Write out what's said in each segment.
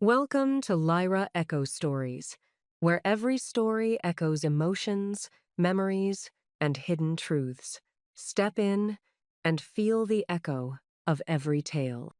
Welcome to Lyra Echo Stories, where every story echoes emotions, memories, and hidden truths. Step in and feel the echo of every tale.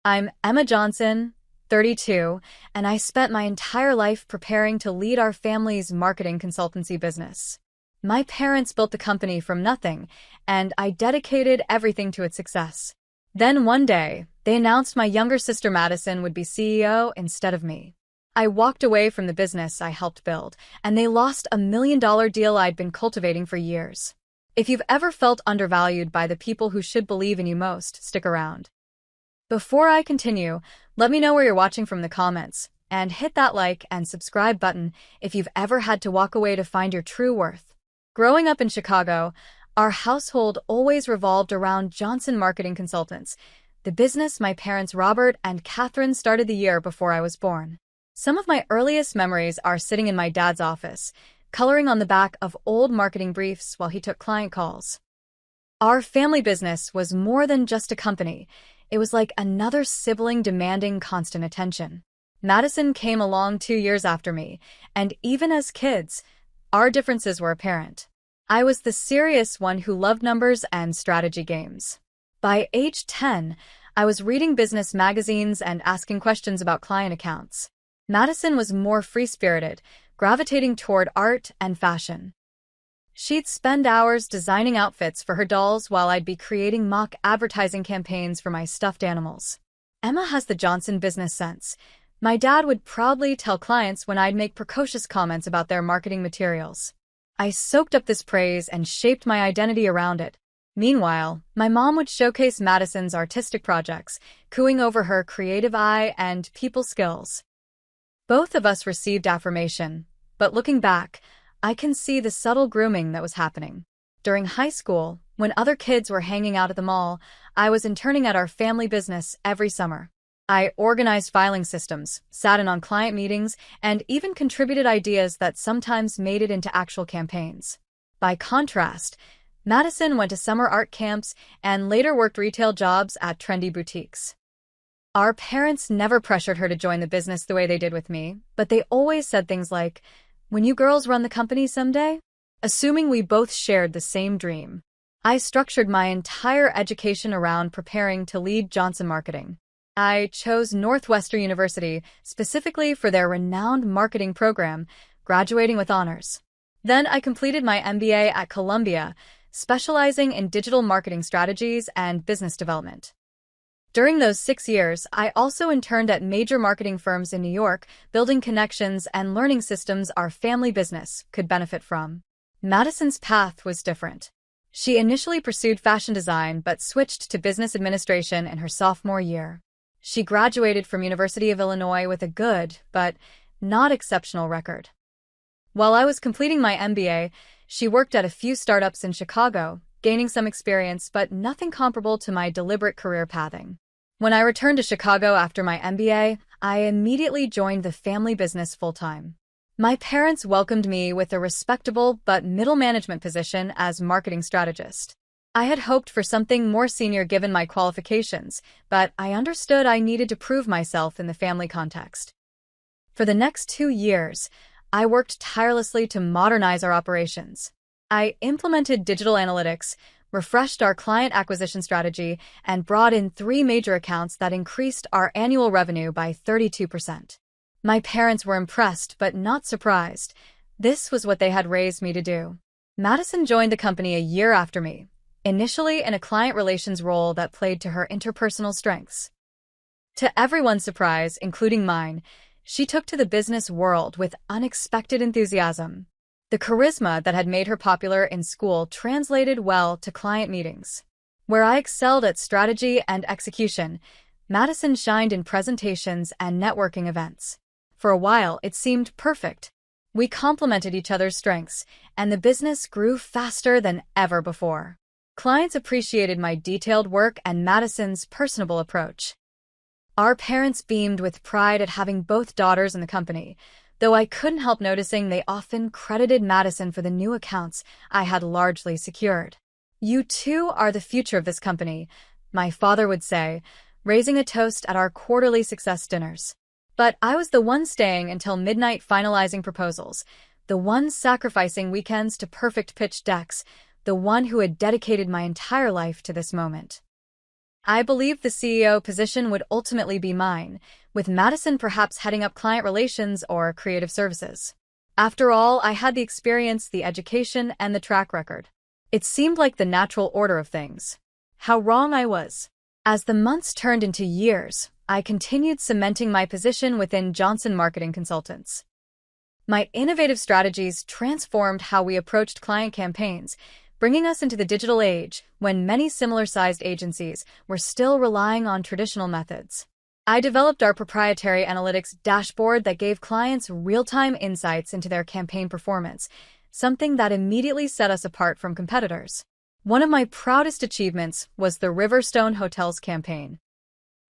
I'm Emma Johnson, 32, and I spent my entire life preparing to lead our family's marketing consultancy business. My parents built the company from nothing, and I dedicated everything to its success. Then one day, they announced my younger sister Madison would be CEO instead of me. I walked away from the business I helped build, and they lost $1 million deal I'd been cultivating for years. If you've ever felt undervalued by the people who should believe in you most, stick around. Before I continue, let me know where you're watching from in the comments, and hit that like and subscribe button if you've ever had to walk away to find your true worth. Growing up in Chicago, our household always revolved around Johnson Marketing Consultants, the business my parents Robert and Catherine started the year before I was born. Some of my earliest memories are sitting in my dad's office, coloring on the back of old marketing briefs while he took client calls. Our family business was more than just a company. It was like another sibling demanding constant attention. Madison came along 2 years after me, and even as kids, our differences were apparent. I was the serious one who loved numbers and strategy games. By age 10, I was reading business magazines and asking questions about client accounts. Madison was more free-spirited, gravitating toward art and fashion. She'd spend hours designing outfits for her dolls while I'd be creating mock advertising campaigns for my stuffed animals. Emma has the Johnson business sense. My dad would proudly tell clients when I'd make precocious comments about their marketing materials. I soaked up this praise and shaped my identity around it. Meanwhile, my mom would showcase Madison's artistic projects, cooing over her creative eye and people skills. Both of us received affirmation, but looking back, I can see the subtle grooming that was happening. During high school, when other kids were hanging out at the mall, I was interning at our family business every summer. I organized filing systems, sat in on client meetings, and even contributed ideas that sometimes made it into actual campaigns. By contrast, Madison went to summer art camps and later worked retail jobs at trendy boutiques. Our parents never pressured her to join the business the way they did with me, but they always said things like, "When you girls run the company someday?" Assuming we both shared the same dream. I structured my entire education around preparing to lead Johnson Marketing. I chose Northwestern University specifically for their renowned marketing program, graduating with honors. Then I completed my MBA at Columbia, specializing in digital marketing strategies and business development. During those 6 years, I also interned at major marketing firms in New York, building connections and learning systems our family business could benefit from. Madison's path was different. She initially pursued fashion design but switched to business administration in her sophomore year. She graduated from University of Illinois with a good, but not exceptional record. While I was completing my MBA, she worked at a few startups in Chicago, gaining some experience but nothing comparable to my deliberate career pathing. When I returned to Chicago after my MBA, I immediately joined the family business full-time. My parents welcomed me with a respectable but middle management position as marketing strategist. I had hoped for something more senior given my qualifications, but I understood I needed to prove myself in the family context. For the next 2 years, I worked tirelessly to modernize our operations. I implemented digital analytics, refreshed our client acquisition strategy, and brought in 3 major accounts that increased our annual revenue by 32%. My parents were impressed but not surprised. This was what they had raised me to do. Madison joined the company a year after me, initially in a client relations role that played to her interpersonal strengths. To everyone's surprise, including mine, she took to the business world with unexpected enthusiasm. The charisma that had made her popular in school translated well to client meetings. Where I excelled at strategy and execution, Madison shined in presentations and networking events. For a while, it seemed perfect. We complemented each other's strengths, and the business grew faster than ever before. Clients appreciated my detailed work and Madison's personable approach. Our parents beamed with pride at having both daughters in the company, though I couldn't help noticing they often credited Madison for the new accounts I had largely secured. "You two are the future of this company," my father would say, raising a toast at our quarterly success dinners. But I was the one staying until midnight finalizing proposals, the one sacrificing weekends to perfect pitch decks, the one who had dedicated my entire life to this moment. I believed the CEO position would ultimately be mine, with Madison perhaps heading up client relations or creative services. After all, I had the experience, the education, and the track record. It seemed like the natural order of things. How wrong I was. As the months turned into years, I continued cementing my position within Johnson Marketing Consultants. My innovative strategies transformed how we approached client campaigns, bringing us into the digital age when many similar-sized agencies were still relying on traditional methods. I developed our proprietary analytics dashboard that gave clients real-time insights into their campaign performance, something that immediately set us apart from competitors. One of my proudest achievements was the Riverstone Hotels campaign.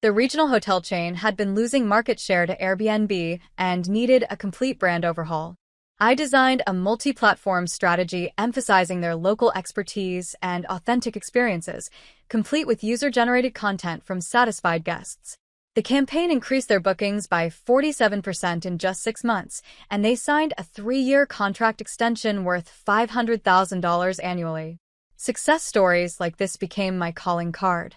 The regional hotel chain had been losing market share to Airbnb and needed a complete brand overhaul. I designed a multi-platform strategy emphasizing their local expertise and authentic experiences, complete with user-generated content from satisfied guests. The campaign increased their bookings by 47% in just 6 months, and they signed a 3-year contract extension worth $500,000 annually. Success stories like this became my calling card.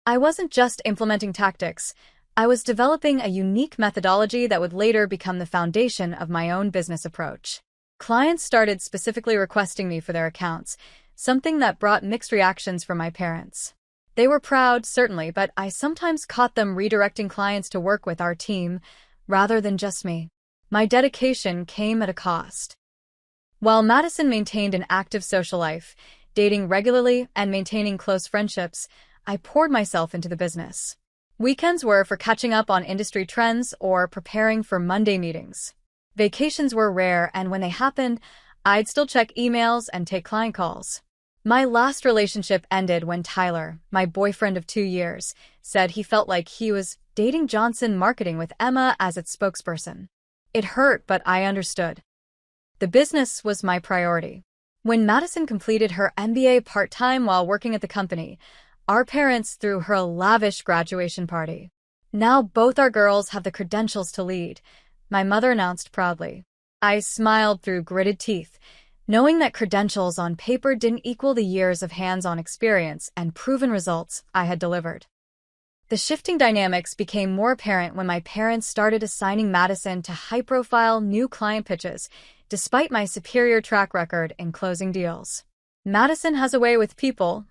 I wasn't just implementing tactics. I was developing a unique methodology that would later become the foundation of my own business approach. Clients started specifically requesting me for their accounts, something that brought mixed reactions from my parents. They were proud, certainly, but I sometimes caught them redirecting clients to work with our team rather than just me. My dedication came at a cost. While Madison maintained an active social life, dating regularly and maintaining close friendships, I poured myself into the business. Weekends were for catching up on industry trends or preparing for Monday meetings. Vacations were rare, and when they happened, I'd still check emails and take client calls. My last relationship ended when Tyler, my boyfriend of 2 years, said he felt like he was dating Johnson Marketing with Emma as its spokesperson. It hurt, but I understood. The business was my priority. When Madison completed her MBA part-time while working at the company, our parents threw her a lavish graduation party. Now both our girls have the credentials to lead, my mother announced proudly. I smiled through gritted teeth, knowing that credentials on paper didn't equal the years of hands-on experience and proven results I had delivered. The shifting dynamics became more apparent when my parents started assigning Madison to high-profile new client pitches, despite my superior track record in closing deals. Madison has a way with people,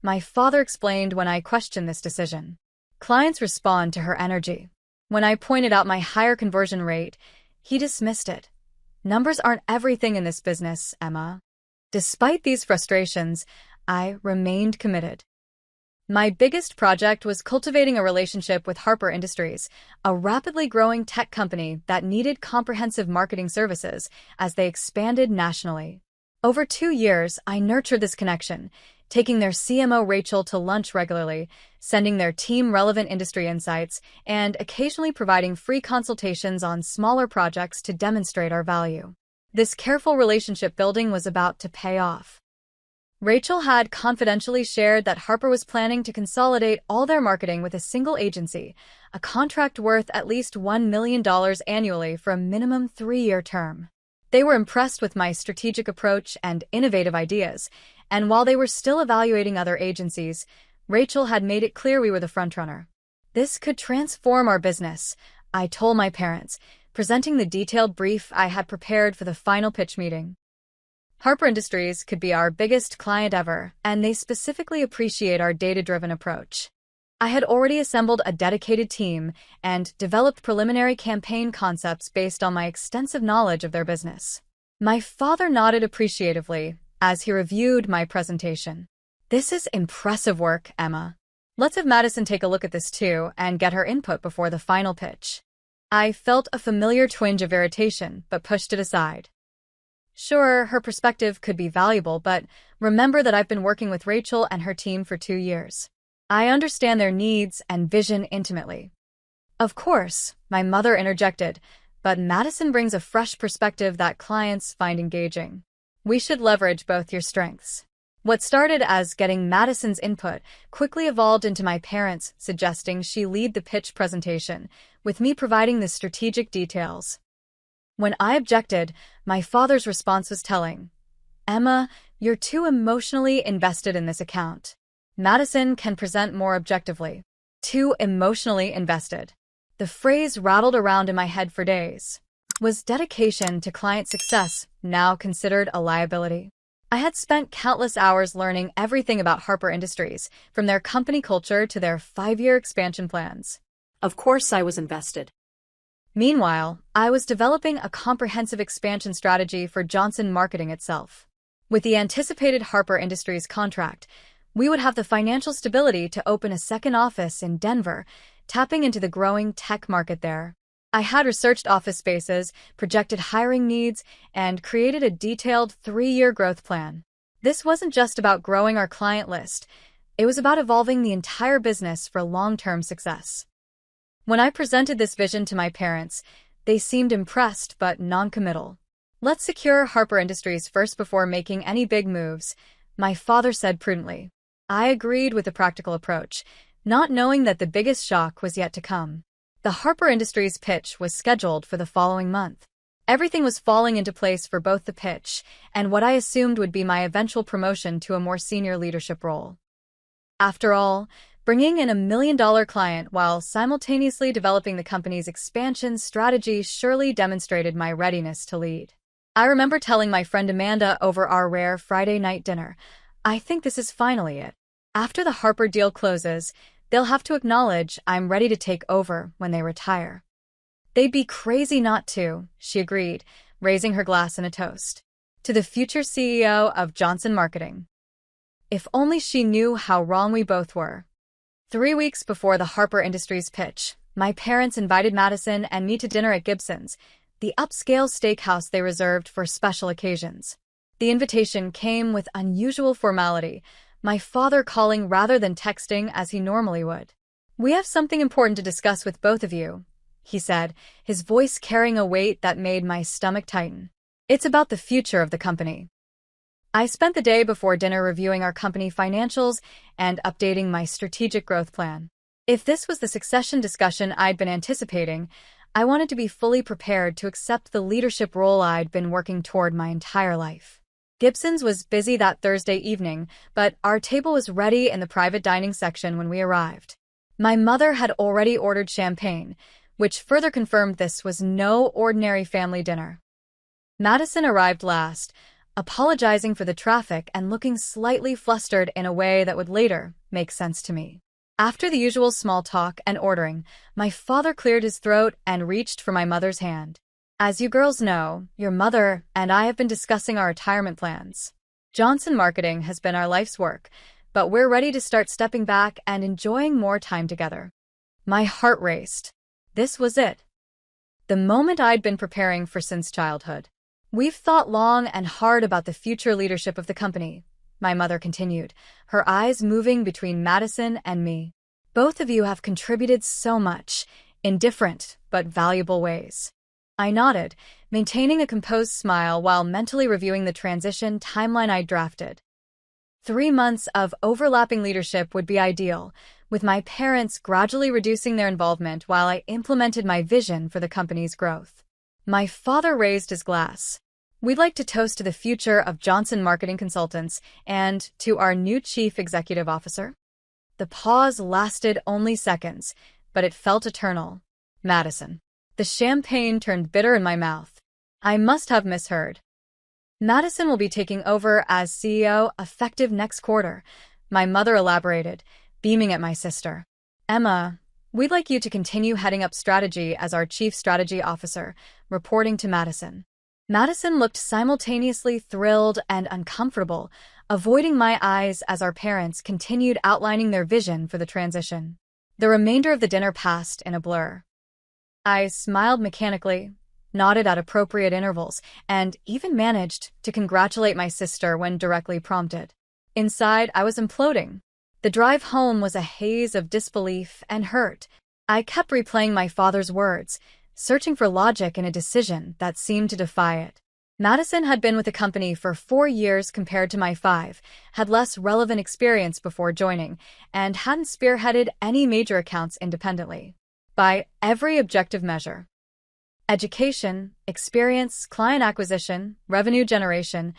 my father explained when I questioned this decision. Clients respond to her energy. When I pointed out my higher conversion rate, he dismissed it. Numbers aren't everything in this business, Emma. Despite these frustrations, I remained committed. My biggest project was cultivating a relationship with Harper Industries, a rapidly growing tech company that needed comprehensive marketing services as they expanded nationally. Over 2 years, I nurtured this connection, taking their CMO Rachel to lunch regularly, sending their team relevant industry insights, and occasionally providing free consultations on smaller projects to demonstrate our value. This careful relationship building was about to pay off. Rachel had confidentially shared that Harper was planning to consolidate all their marketing with a single agency, a contract worth at least $1 million annually for a minimum 3-year term. They were impressed with my strategic approach and innovative ideas, and while they were still evaluating other agencies, Rachel had made it clear we were the frontrunner. This could transform our business, I told my parents, presenting the detailed brief I had prepared for the final pitch meeting. Harper Industries could be our biggest client ever, and they specifically appreciate our data-driven approach. I had already assembled a dedicated team and developed preliminary campaign concepts based on my extensive knowledge of their business. My father nodded appreciatively as he reviewed my presentation. This is impressive work, Emma. Let's have Madison take a look at this too and get her input before the final pitch. I felt a familiar twinge of irritation, but pushed it aside. Sure, her perspective could be valuable, but remember that I've been working with Rachel and her team for 2 years. I understand their needs and vision intimately. Of course, my mother interjected, but Madison brings a fresh perspective that clients find engaging. We should leverage both your strengths. What started as getting Madison's input quickly evolved into my parents suggesting she lead the pitch presentation, with me providing the strategic details. When I objected, my father's response was telling. Emma, you're too emotionally invested in this account. Madison can present more objectively. Too emotionally invested. The phrase rattled around in my head for days. Was dedication to client success now considered a liability? I had spent countless hours learning everything about Harper Industries, from their company culture to their 5-year expansion plans. Of course I was invested. Meanwhile, I was developing a comprehensive expansion strategy for Johnson Marketing itself. With the anticipated Harper Industries contract, we would have the financial stability to open a second office in Denver, tapping into the growing tech market there. I had researched office spaces, projected hiring needs, and created a detailed 3-year growth plan. This wasn't just about growing our client list. It was about evolving the entire business for long-term success. When I presented this vision to my parents, they seemed impressed but non-committal. Let's secure Harper Industries first before making any big moves, my father said prudently. I agreed with the practical approach, not knowing that the biggest shock was yet to come. The Harper Industries pitch was scheduled for the following month. Everything was falling into place for both the pitch and what I assumed would be my eventual promotion to a more senior leadership role. After all, bringing in $1 million client while simultaneously developing the company's expansion strategy surely demonstrated my readiness to lead. I remember telling my friend Amanda over our rare Friday night dinner, I think this is finally it. After the Harper deal closes, they'll have to acknowledge I'm ready to take over when they retire. They'd be crazy not to, she agreed, raising her glass in a toast. To the future CEO of Johnson Marketing. If only she knew how wrong we both were. 3 weeks before the Harper Industries pitch, my parents invited Madison and me to dinner at Gibson's, the upscale steakhouse they reserved for special occasions. The invitation came with unusual formality, my father calling rather than texting as he normally would. We have something important to discuss with both of you, he said, his voice carrying a weight that made my stomach tighten. It's about the future of the company. I spent the day before dinner reviewing our company financials and updating my strategic growth plan. If this was the succession discussion I'd been anticipating, I wanted to be fully prepared to accept the leadership role I'd been working toward my entire life. Gibson's was busy that Thursday evening, but our table was ready in the private dining section when we arrived. My mother had already ordered champagne, which further confirmed this was no ordinary family dinner. Madison arrived last, apologizing for the traffic and looking slightly flustered in a way that would later make sense to me. After the usual small talk and ordering, my father cleared his throat and reached for my mother's hand. As you girls know, your mother and I have been discussing our retirement plans. Johnson Marketing has been our life's work, but we're ready to start stepping back and enjoying more time together. My heart raced. This was it. The moment I'd been preparing for since childhood. We've thought long and hard about the future leadership of the company, my mother continued, her eyes moving between Madison and me. Both of you have contributed so much, in different but valuable ways. I nodded, maintaining a composed smile while mentally reviewing the transition timeline I'd drafted. 3 months of overlapping leadership would be ideal, with my parents gradually reducing their involvement while I implemented my vision for the company's growth. My father raised his glass. We'd like to toast to the future of Johnson Marketing Consultants and to our new Chief Executive Officer. The pause lasted only seconds, but it felt eternal. Madison. The champagne turned bitter in my mouth. I must have misheard. Madison will be taking over as CEO effective next quarter, my mother elaborated, beaming at my sister. Emma, we'd like you to continue heading up strategy as our Chief Strategy Officer, reporting to Madison. Madison looked simultaneously thrilled and uncomfortable, avoiding my eyes as our parents continued outlining their vision for the transition. The remainder of the dinner passed in a blur. I smiled mechanically, nodded at appropriate intervals, and even managed to congratulate my sister when directly prompted. Inside, I was imploding. The drive home was a haze of disbelief and hurt. I kept replaying my father's words, searching for logic in a decision that seemed to defy it. Madison had been with the company for 4 years compared to my 5, had less relevant experience before joining, and hadn't spearheaded any major accounts independently. By every objective measure. Education, experience, client acquisition, revenue generation,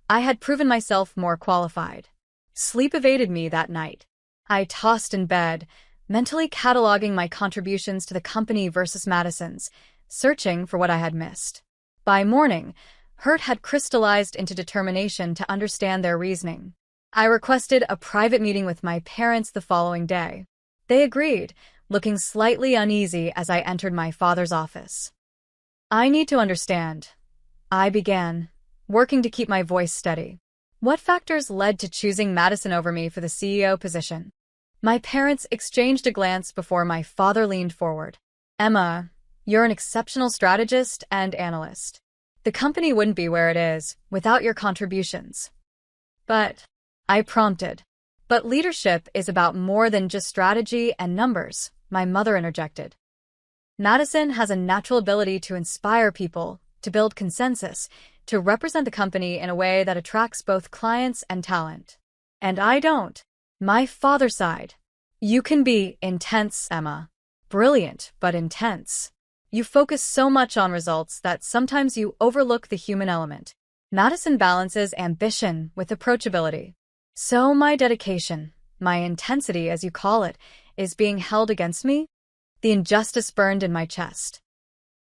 I had proven myself more qualified. Sleep evaded me that night. I tossed in bed, mentally cataloging my contributions to the company versus Madison's, searching for what I had missed. By morning, hurt had crystallized into determination to understand their reasoning. I requested a private meeting with my parents the following day. They agreed, looking slightly uneasy as I entered my father's office. I need to understand. I began, working to keep my voice steady. What factors led to choosing Madison over me for the CEO position? My parents exchanged a glance before my father leaned forward. Emma, you're an exceptional strategist and analyst. The company wouldn't be where it is without your contributions. But, I prompted. But leadership is about more than just strategy and numbers, my mother interjected. Madison has a natural ability to inspire people, to build consensus, to represent the company in a way that attracts both clients and talent. And I don't. My father sighed. You can be intense, Emma. Brilliant, but intense. You focus so much on results that sometimes you overlook the human element. Madison balances ambition with approachability. So my dedication, my intensity as you call it, is being held against me? The injustice burned in my chest.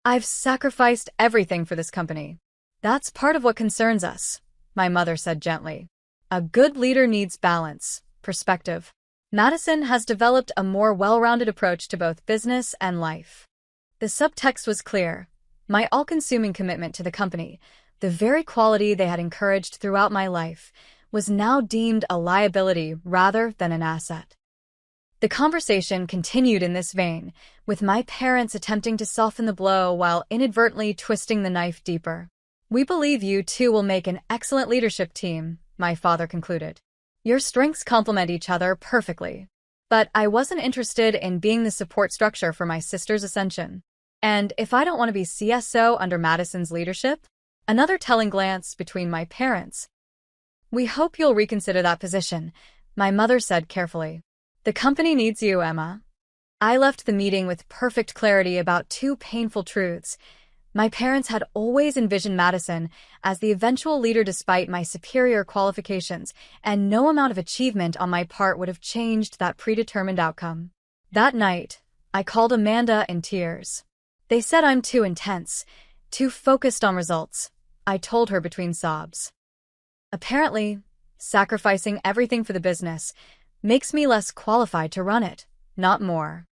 I've sacrificed everything for this company. That's part of what concerns us, my mother said gently. A good leader needs balance, perspective. Madison has developed a more well-rounded approach to both business and life. The subtext was clear. My all-consuming commitment to the company, the very quality they had encouraged throughout my life, was now deemed a liability rather than an asset. The conversation continued in this vein, with my parents attempting to soften the blow while inadvertently twisting the knife deeper. We believe you two will make an excellent leadership team, my father concluded. Your strengths complement each other perfectly. But I wasn't interested in being the support structure for my sister's ascension. And if I don't want to be CSO under Madison's leadership? Another telling glance between my parents. We hope you'll reconsider that position, my mother said carefully. The company needs you, Emma. I left the meeting with perfect clarity about two painful truths. My parents had always envisioned Madison as the eventual leader despite my superior qualifications, and no amount of achievement on my part would have changed that predetermined outcome. That night, I called Amanda in tears. They said I'm too intense, too focused on results, I told her between sobs. Apparently, sacrificing everything for the business makes me less qualified to run it, not more.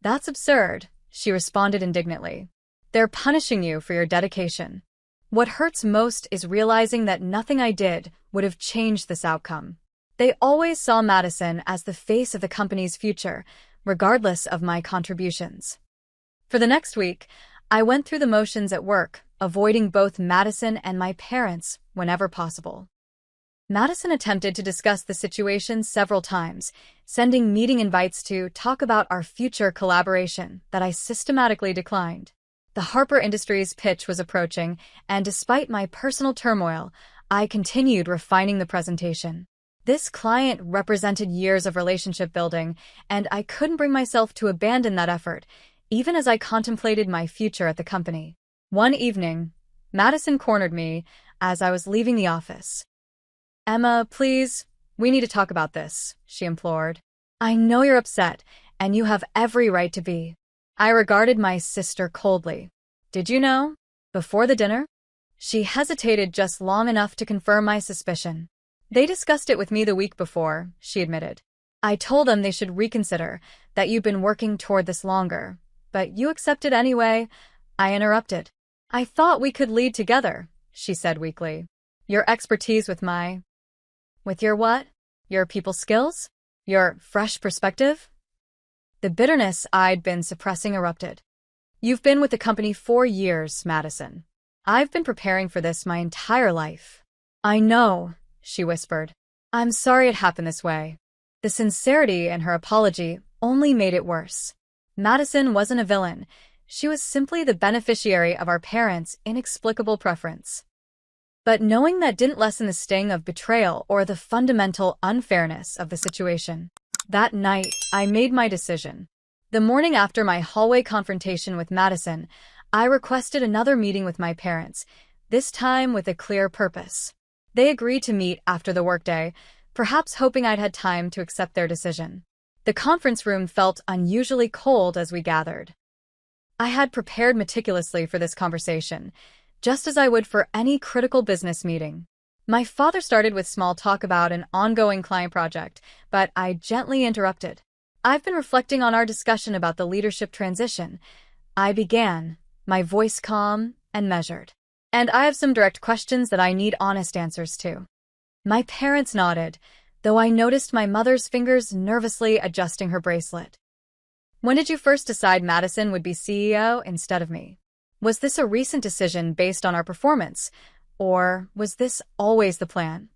That's absurd, she responded indignantly. They're punishing you for your dedication. What hurts most is realizing that nothing I did would have changed this outcome. They always saw Madison as the face of the company's future, regardless of my contributions. For the next week, I went through the motions at work, avoiding both Madison and my parents whenever possible. Madison attempted to discuss the situation several times, sending meeting invites to talk about our future collaboration that I systematically declined. The Harper Industries pitch was approaching, and despite my personal turmoil, I continued refining the presentation. This client represented years of relationship building, and I couldn't bring myself to abandon that effort, even as I contemplated my future at the company. One evening, Madison cornered me as I was leaving the office. Emma, please, we need to talk about this, she implored. I know you're upset, and you have every right to be. I regarded my sister coldly. Did you know? Before the dinner? She hesitated just long enough to confirm my suspicion. They discussed it with me the week before, she admitted. I told them they should reconsider, that you've been working toward this longer. But you accepted anyway, I interrupted. I thought we could lead together, she said weakly. Your expertise with your what? Your people skills? Your fresh perspective? The bitterness I'd been suppressing erupted. You've been with the company 4 years, Madison. I've been preparing for this my entire life. I know, she whispered. I'm sorry it happened this way. The sincerity in her apology only made it worse. Madison wasn't a villain. She was simply the beneficiary of our parents' inexplicable preference. But knowing that didn't lessen the sting of betrayal or the fundamental unfairness of the situation. That night, I made my decision. The morning after my hallway confrontation with Madison, I requested another meeting with my parents, this time with a clear purpose. They agreed to meet after the workday, perhaps hoping I'd had time to accept their decision. The conference room felt unusually cold as we gathered. I had prepared meticulously for this conversation, just as I would for any critical business meeting. My father started with small talk about an ongoing client project, but I gently interrupted. I've been reflecting on our discussion about the leadership transition. I began, my voice calm and measured. And I have some direct questions that I need honest answers to. My parents nodded, though I noticed my mother's fingers nervously adjusting her bracelet. When did you first decide Madison would be CEO instead of me? Was this a recent decision based on our performance, or was this always the plan?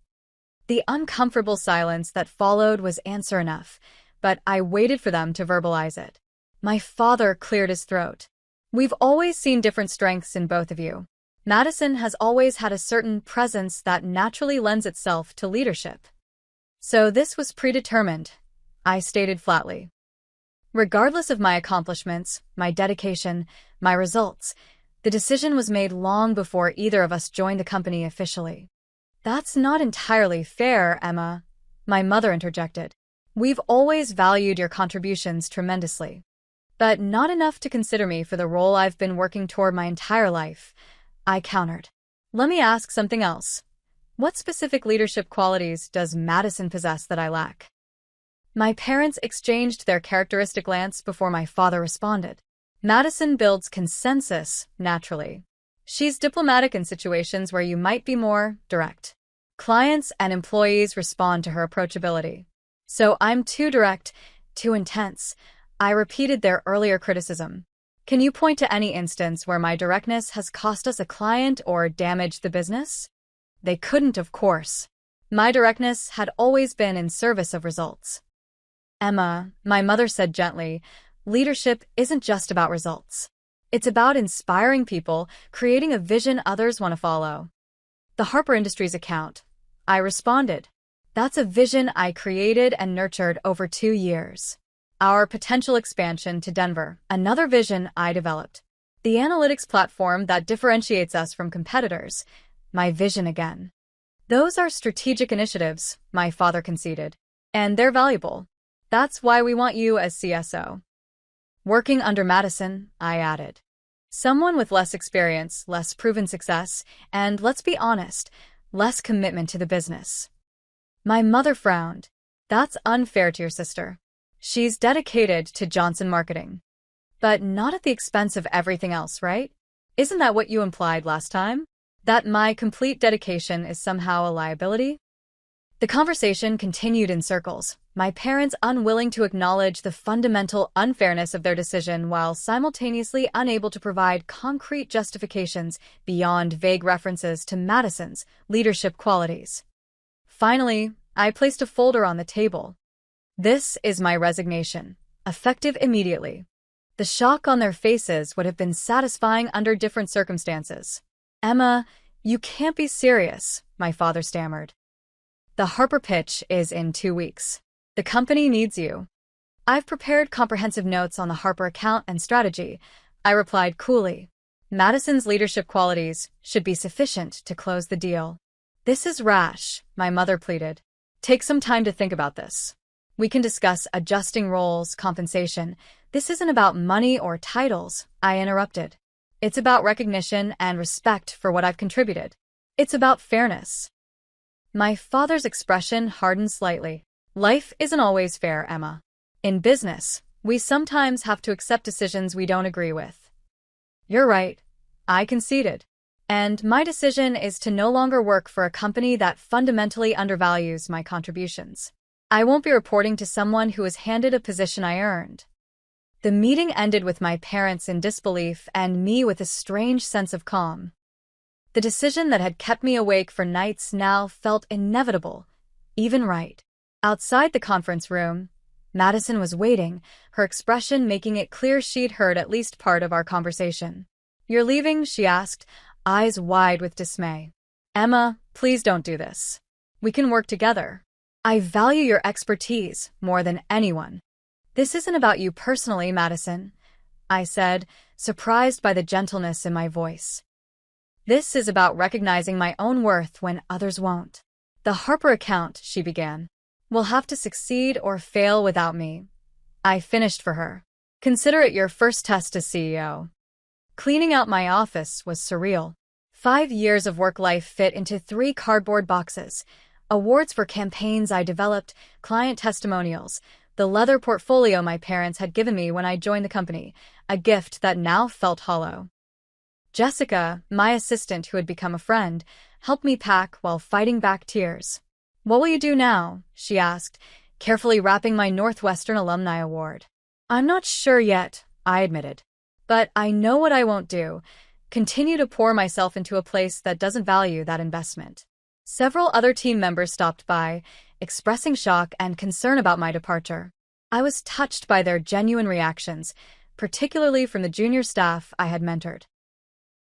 The uncomfortable silence that followed was answer enough, but I waited for them to verbalize it. My father cleared his throat. We've always seen different strengths in both of you. Madison has always had a certain presence that naturally lends itself to leadership. So this was predetermined, I stated flatly. Regardless of my accomplishments, my dedication, my results, the decision was made long before either of us joined the company officially. That's not entirely fair, Emma, my mother interjected. We've always valued your contributions tremendously, but not enough to consider me for the role I've been working toward my entire life, I countered. Let me ask something else. What specific leadership qualities does Madison possess that I lack? My parents exchanged their characteristic glance before my father responded. Madison builds consensus, naturally. She's diplomatic in situations where you might be more direct. Clients and employees respond to her approachability. So I'm too direct, too intense. I repeated their earlier criticism. Can you point to any instance where my directness has cost us a client or damaged the business? They couldn't, of course. My directness had always been in service of results. Emma, my mother said gently, leadership isn't just about results. It's about inspiring people, creating a vision others want to follow. The Harper Industries account, I responded. That's a vision I created and nurtured over 2 years. Our potential expansion to Denver, another vision I developed. The analytics platform that differentiates us from competitors, my vision again. Those are strategic initiatives, my father conceded, and they're valuable. That's why we want you as CSO. Working under Madison, I added. Someone with less experience, less proven success, and let's be honest, less commitment to the business. My mother frowned. That's unfair to your sister. She's dedicated to Johnson marketing. But not at the expense of everything else, right? Isn't that what you implied last time? That my complete dedication is somehow a liability? The conversation continued in circles, my parents unwilling to acknowledge the fundamental unfairness of their decision while simultaneously unable to provide concrete justifications beyond vague references to Madison's leadership qualities. Finally, I placed a folder on the table. This is my resignation, effective immediately. The shock on their faces would have been satisfying under different circumstances. Emma, you can't be serious, my father stammered. The Harper pitch is in 2 weeks. The company needs you. I've prepared comprehensive notes on the Harper account and strategy, I replied coolly. Madison's leadership qualities should be sufficient to close the deal. This is rash, my mother pleaded. Take some time to think about this. We can discuss adjusting roles, compensation. This isn't about money or titles, I interrupted. It's about recognition and respect for what I've contributed. It's about fairness. My father's expression hardened slightly. Life isn't always fair, Emma. In business, we sometimes have to accept decisions we don't agree with. You're right, I conceded. And my decision is to no longer work for a company that fundamentally undervalues my contributions. I won't be reporting to someone who was handed a position I earned. The meeting ended with my parents in disbelief and me with a strange sense of calm. The decision that had kept me awake for nights now felt inevitable, even right. Outside the conference room, Madison was waiting, her expression making it clear she'd heard at least part of our conversation. You're leaving? She asked, eyes wide with dismay. Emma, please don't do this. We can work together. I value your expertise more than anyone. This isn't about you personally, Madison, I said, surprised by the gentleness in my voice. This is about recognizing my own worth when others won't. The Harper account, she began, will have to succeed or fail without me. I finished for her. Consider it your first test as CEO. Cleaning out my office was surreal. 5 years of work life fit into 3 cardboard boxes. Awards for campaigns I developed, client testimonials, the leather portfolio my parents had given me when I joined the company, a gift that now felt hollow. Jessica, my assistant who had become a friend, helped me pack while fighting back tears. "What will you do now?" she asked, carefully wrapping my Northwestern Alumni Award. "I'm not sure yet," I admitted. "But I know what I won't do. Continue to pour myself into a place that doesn't value that investment." Several other team members stopped by, expressing shock and concern about my departure. I was touched by their genuine reactions, particularly from the junior staff I had mentored.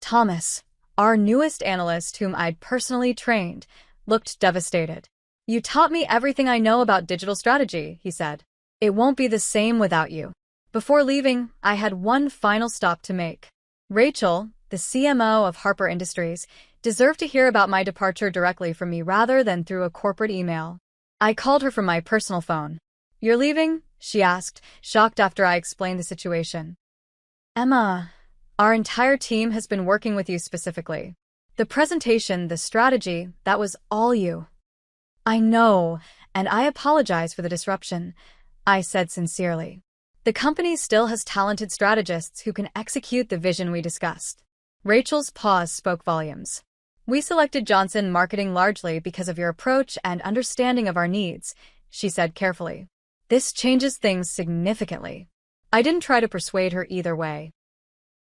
Thomas, our newest analyst whom I'd personally trained, looked devastated. "You taught me everything I know about digital strategy," he said. "It won't be the same without you." Before leaving, I had one final stop to make. Rachel, the CMO of Harper Industries, deserved to hear about my departure directly from me rather than through a corporate email. I called her from my personal phone. "You're leaving?" she asked, shocked after I explained the situation. "Emma, our entire team has been working with you specifically. The presentation, the strategy, that was all you." "I know, and I apologize for the disruption," I said sincerely. "The company still has talented strategists who can execute the vision we discussed." Rachel's pause spoke volumes. "We selected Johnson Marketing largely because of your approach and understanding of our needs," she said carefully. "This changes things significantly." I didn't try to persuade her either way.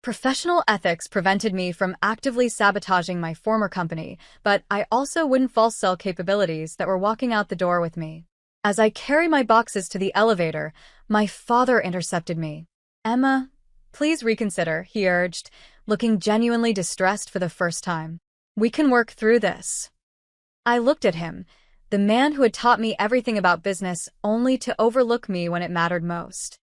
Professional ethics prevented me from actively sabotaging my former company, but I also wouldn't false sell capabilities that were walking out the door with me. As I carry my boxes to the elevator, my father intercepted me. "Emma, please reconsider," he urged, looking genuinely distressed for the first time. "We can work through this." I looked at him, the man who had taught me everything about business only to overlook me when it mattered most.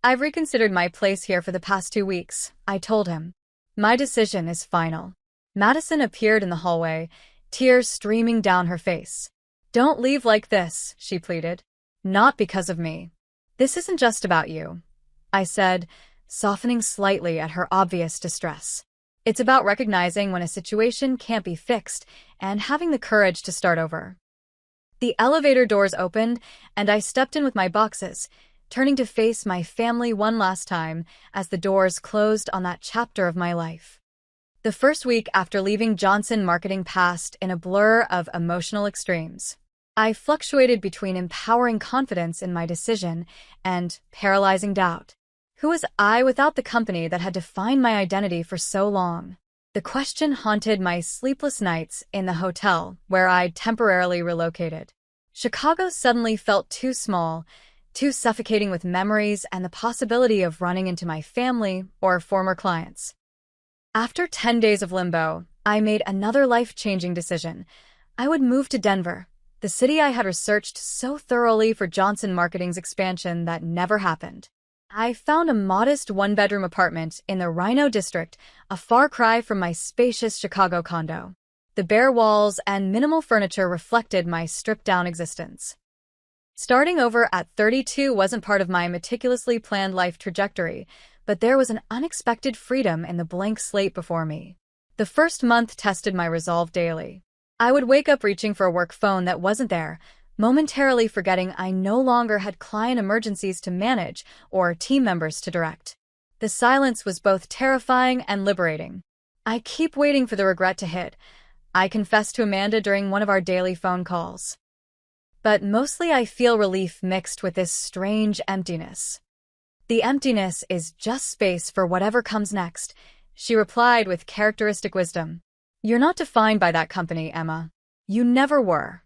"I've reconsidered my place here for the past 2 weeks," I told him. "My decision is final." Madison appeared in the hallway, tears streaming down her face. "Don't leave like this," she pleaded. "Not because of me. This isn't just about you," I said, softening slightly at her obvious distress. "It's about recognizing when a situation can't be fixed and having the courage to start over." The elevator doors opened, and I stepped in with my boxes, turning to face my family one last time as the doors closed on that chapter of my life. The first week after leaving Johnson Marketing passed in a blur of emotional extremes. I fluctuated between empowering confidence in my decision and paralyzing doubt. Who was I without the company that had defined my identity for so long? The question haunted my sleepless nights in the hotel where I'd temporarily relocated. Chicago suddenly felt too small, too suffocating with memories and the possibility of running into my family or former clients. After 10 days of limbo, I made another life-changing decision. I would move to Denver, the city I had researched so thoroughly for Johnson Marketing's expansion that never happened. I found a modest one-bedroom apartment in the Rhino district, a far cry from my spacious Chicago condo. The bare walls and minimal furniture reflected my stripped-down existence. Starting over at 32 wasn't part of my meticulously planned life trajectory, but there was an unexpected freedom in the blank slate before me. The first month tested my resolve daily. I would wake up reaching for a work phone that wasn't there, momentarily forgetting I no longer had client emergencies to manage or team members to direct. The silence was both terrifying and liberating. "I keep waiting for the regret to hit," I confessed to Amanda during one of our daily phone calls. But mostly I feel relief mixed with this strange emptiness. "The emptiness is just space for whatever comes next," she replied with characteristic wisdom. "You're not defined by that company, Emma. You never were."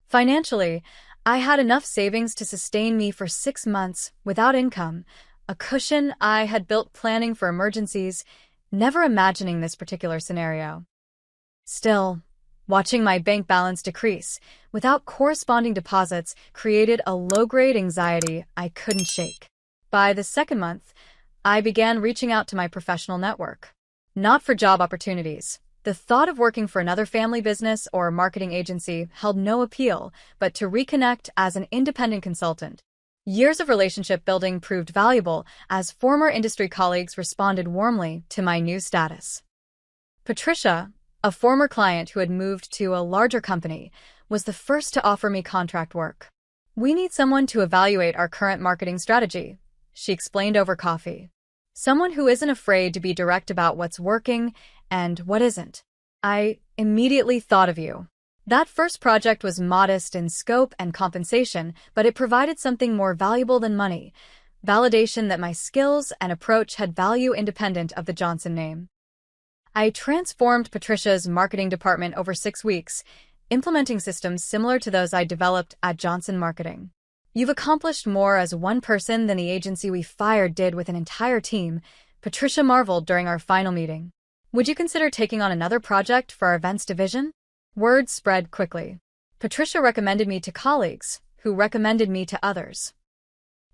Financially, I had enough savings to sustain me for 6 months without income, a cushion I had built planning for emergencies, never imagining this particular scenario. Still, Watching my bank balance decrease without corresponding deposits created a low-grade anxiety I couldn't shake. By the second month, I began reaching out to my professional network. Not for job opportunities. The thought of working for another family business or marketing agency held no appeal, but to reconnect as an independent consultant. Years of relationship building proved valuable as former industry colleagues responded warmly to my new status. Patricia, a former client who had moved to a larger company, was the first to offer me contract work. "We need someone to evaluate our current marketing strategy," she explained over coffee. "Someone who isn't afraid to be direct about what's working and what isn't." I immediately thought of you. That first project was modest in scope and compensation, but it provided something more valuable than money: validation that my skills and approach had value independent of the Johnson name. I transformed Patricia's marketing department over 6 weeks, implementing systems similar to those I developed at Johnson Marketing. "You've accomplished more as one person than the agency we fired did with an entire team," Patricia marveled during our final meeting. "Would you consider taking on another project for our events division?" Word spread quickly. Patricia recommended me to colleagues, who recommended me to others.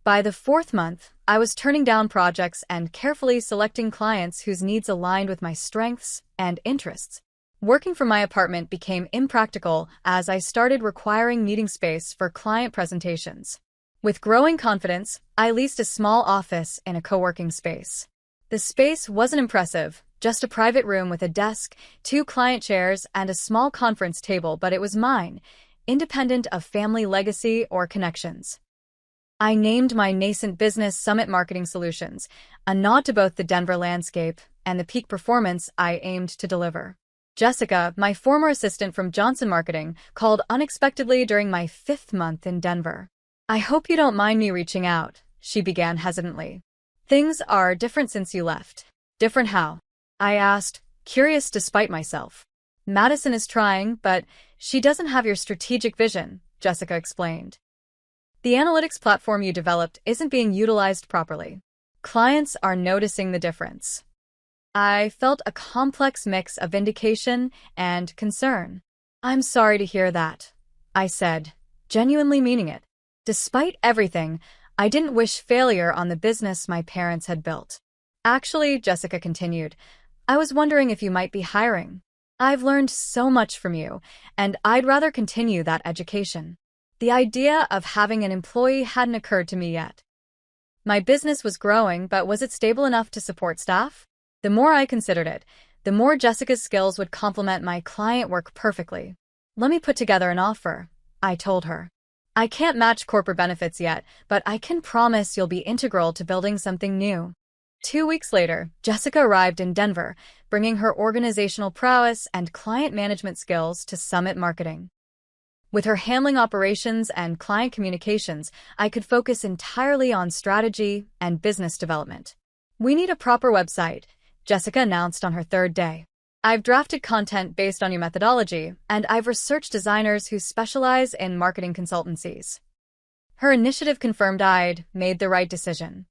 By the 4th month, I was turning down projects and carefully selecting clients whose needs aligned with my strengths and interests. Working from my apartment became impractical as I started requiring meeting space for client presentations. With growing confidence, I leased a small office in a co-working space. The space wasn't impressive, just a private room with a desk, 2 client chairs, and a small conference table, but it was mine, independent of family legacy or connections. I named my nascent business Summit Marketing Solutions, a nod to both the Denver landscape and the peak performance I aimed to deliver. Jessica, my former assistant from Johnson Marketing, called unexpectedly during my 5th month in Denver. "I hope you don't mind me reaching out," she began hesitantly. "Things are different since you left." "Different how?" I asked, curious despite myself. "Madison is trying, but she doesn't have your strategic vision," Jessica explained. "The analytics platform you developed isn't being utilized properly. Clients are noticing the difference." I felt a complex mix of vindication and concern. "I'm sorry to hear that," I said, genuinely meaning it. Despite everything, I didn't wish failure on the business my parents had built. "Actually," Jessica continued, "I was wondering if you might be hiring. I've learned so much from you, and I'd rather continue that education." The idea of having an employee hadn't occurred to me yet. My business was growing, but was it stable enough to support staff? The more I considered it, the more Jessica's skills would complement my client work perfectly. "Let me put together an offer," I told her. "I can't match corporate benefits yet, but I can promise you'll be integral to building something new." 2 weeks later, Jessica arrived in Denver, bringing her organizational prowess and client management skills to Summit Marketing. With her handling operations and client communications, I could focus entirely on strategy and business development. "We need a proper website," Jessica announced on her 3rd day. "I've drafted content based on your methodology, and I've researched designers who specialize in marketing consultancies." Her initiative confirmed I'd made the right decision.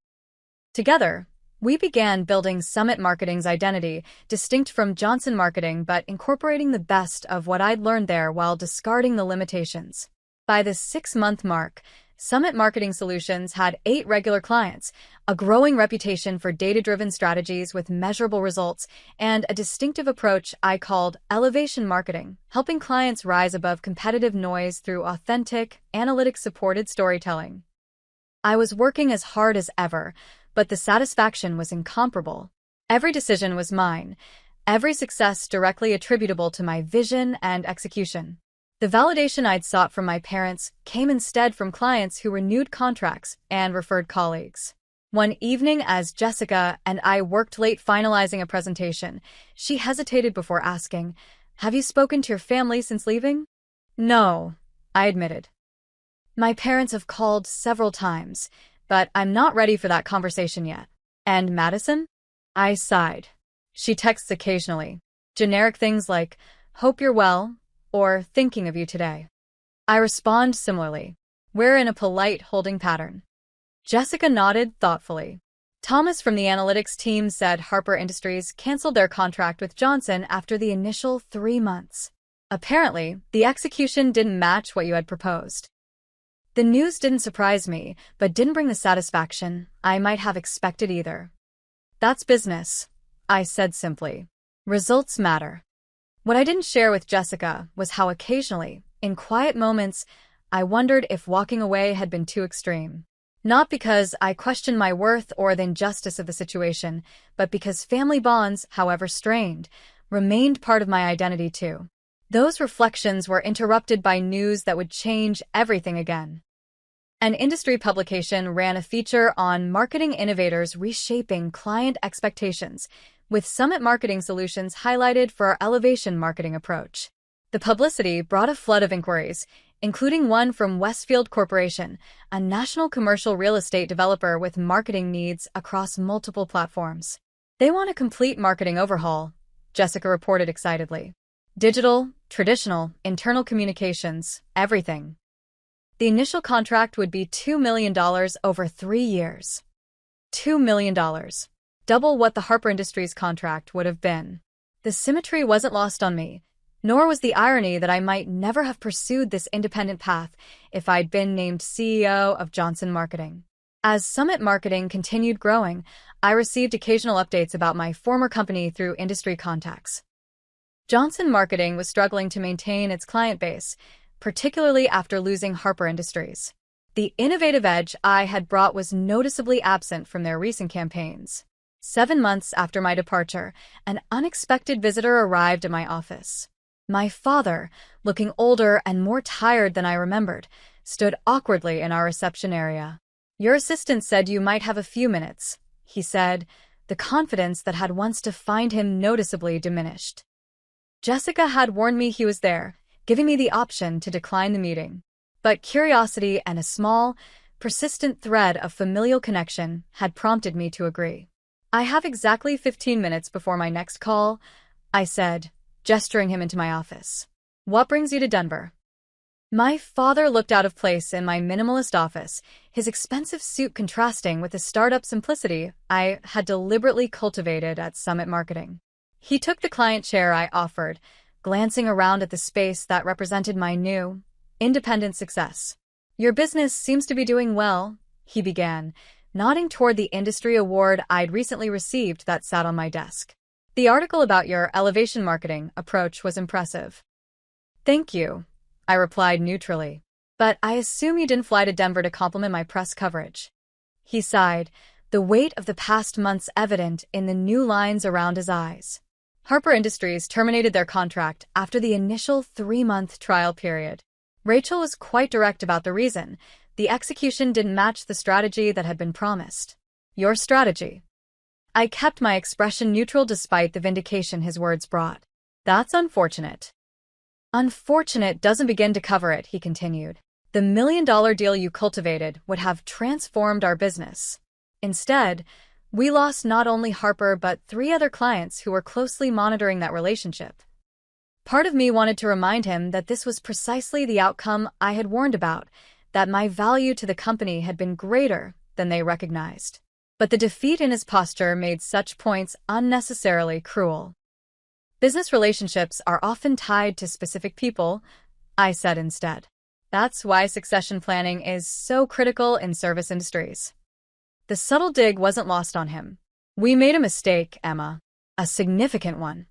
Together, we began building Summit Marketing's identity, distinct from Johnson Marketing but incorporating the best of what I'd learned there while discarding the limitations. By the 6-month mark, Summit Marketing Solutions had 8 regular clients, a growing reputation for data-driven strategies with measurable results, and a distinctive approach I called elevation marketing, helping clients rise above competitive noise through authentic, analytics-supported storytelling. I was working as hard as ever, but the satisfaction was incomparable. Every decision was mine, every success directly attributable to my vision and execution. The validation I'd sought from my parents came instead from clients who renewed contracts and referred colleagues. One evening, as Jessica and I worked late finalizing a presentation, she hesitated before asking, "Have you spoken to your family since leaving?" "No," I admitted. "My parents have called several times, but I'm not ready for that conversation yet." "And Madison?" I sighed. "She texts occasionally. Generic things like, 'Hope you're well,' or 'Thinking of you today.' I respond similarly. We're in a polite holding pattern." Jessica nodded thoughtfully. "Thomas from the analytics team said Harper Industries canceled their contract with Johnson after the initial 3 months. Apparently, the execution didn't match what you had proposed. The news didn't surprise me, but didn't bring the satisfaction I might have expected either. That's business, I said simply. Results matter. What I didn't share with Jessica was how occasionally, in quiet moments, I wondered if walking away had been too extreme. Not because I questioned my worth or the injustice of the situation, but because family bonds, however strained, remained part of my identity too. Those reflections were interrupted by news that would change everything again. An industry publication ran a feature on marketing innovators reshaping client expectations, with Summit Marketing Solutions highlighted for our elevation marketing approach. The publicity brought a flood of inquiries, including one from Westfield Corporation, a national commercial real estate developer with marketing needs across multiple platforms. They want a complete marketing overhaul, Jessica reported excitedly. Digital, traditional, internal communications, everything. The initial contract would be $2 million over 3 years. $2 million. Double what the Harper Industries contract would have been. The symmetry wasn't lost on me, nor was the irony that I might never have pursued this independent path if I'd been named CEO of Johnson Marketing. As Summit Marketing continued growing, I received occasional updates about my former company through industry contacts. Johnson Marketing was struggling to maintain its client base, particularly after losing Harper Industries. The innovative edge I had brought was noticeably absent from their recent campaigns. 7 months after my departure, an unexpected visitor arrived at my office. My father, looking older and more tired than I remembered, stood awkwardly in our reception area. "Your assistant said you might have a few minutes," he said, the confidence that had once defined him noticeably diminished. Jessica had warned me he was there, giving me the option to decline the meeting. But curiosity and a small, persistent thread of familial connection had prompted me to agree. "I have exactly 15 minutes before my next call," I said, gesturing him into my office. "What brings you to Denver?" My father looked out of place in my minimalist office, his expensive suit contrasting with the startup simplicity I had deliberately cultivated at Summit Marketing. He took the client chair I offered, glancing around at the space that represented my new, independent success. "Your business seems to be doing well," he began, nodding toward the industry award I'd recently received that sat on my desk. "The article about your elevation marketing approach was impressive." "Thank you," I replied neutrally. "But I assume you didn't fly to Denver to compliment my press coverage." He sighed, the weight of the past months evident in the new lines around his eyes. Harper Industries terminated their contract after the initial 3-month trial period. Rachel was quite direct about the reason. The execution didn't match the strategy that had been promised. "Your strategy?" I kept my expression neutral despite the vindication his words brought. "That's unfortunate." "Unfortunate doesn't begin to cover it," he continued. "The $1 million deal you cultivated would have transformed our business. Instead, we lost not only Harper but 3 other clients who were closely monitoring that relationship." Part of me wanted to remind him that this was precisely the outcome I had warned about, that my value to the company had been greater than they recognized. But the defeat in his posture made such points unnecessarily cruel. "Business relationships are often tied to specific people," I said instead. "That's why succession planning is so critical in service industries." The subtle dig wasn't lost on him. "We made a mistake, Emma. A significant one."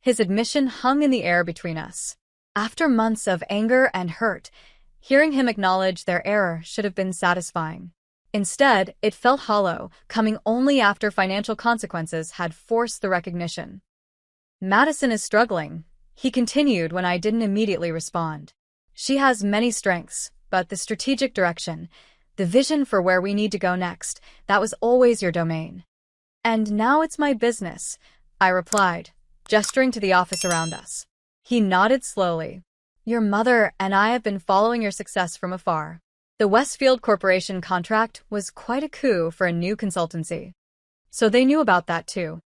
His admission hung in the air between us. After months of anger and hurt, hearing him acknowledge their error should have been satisfying. Instead, it felt hollow, coming only after financial consequences had forced the recognition. "Madison is struggling," he continued when I didn't immediately respond. "She has many strengths, but the strategic direction, the vision for where we need to go next, that was always your domain." "And now it's my business," I replied, gesturing to the office around us. He nodded slowly. "Your mother and I have been following your success from afar." The Westfield Corporation contract was quite a coup for a new consultancy. So they knew about that too.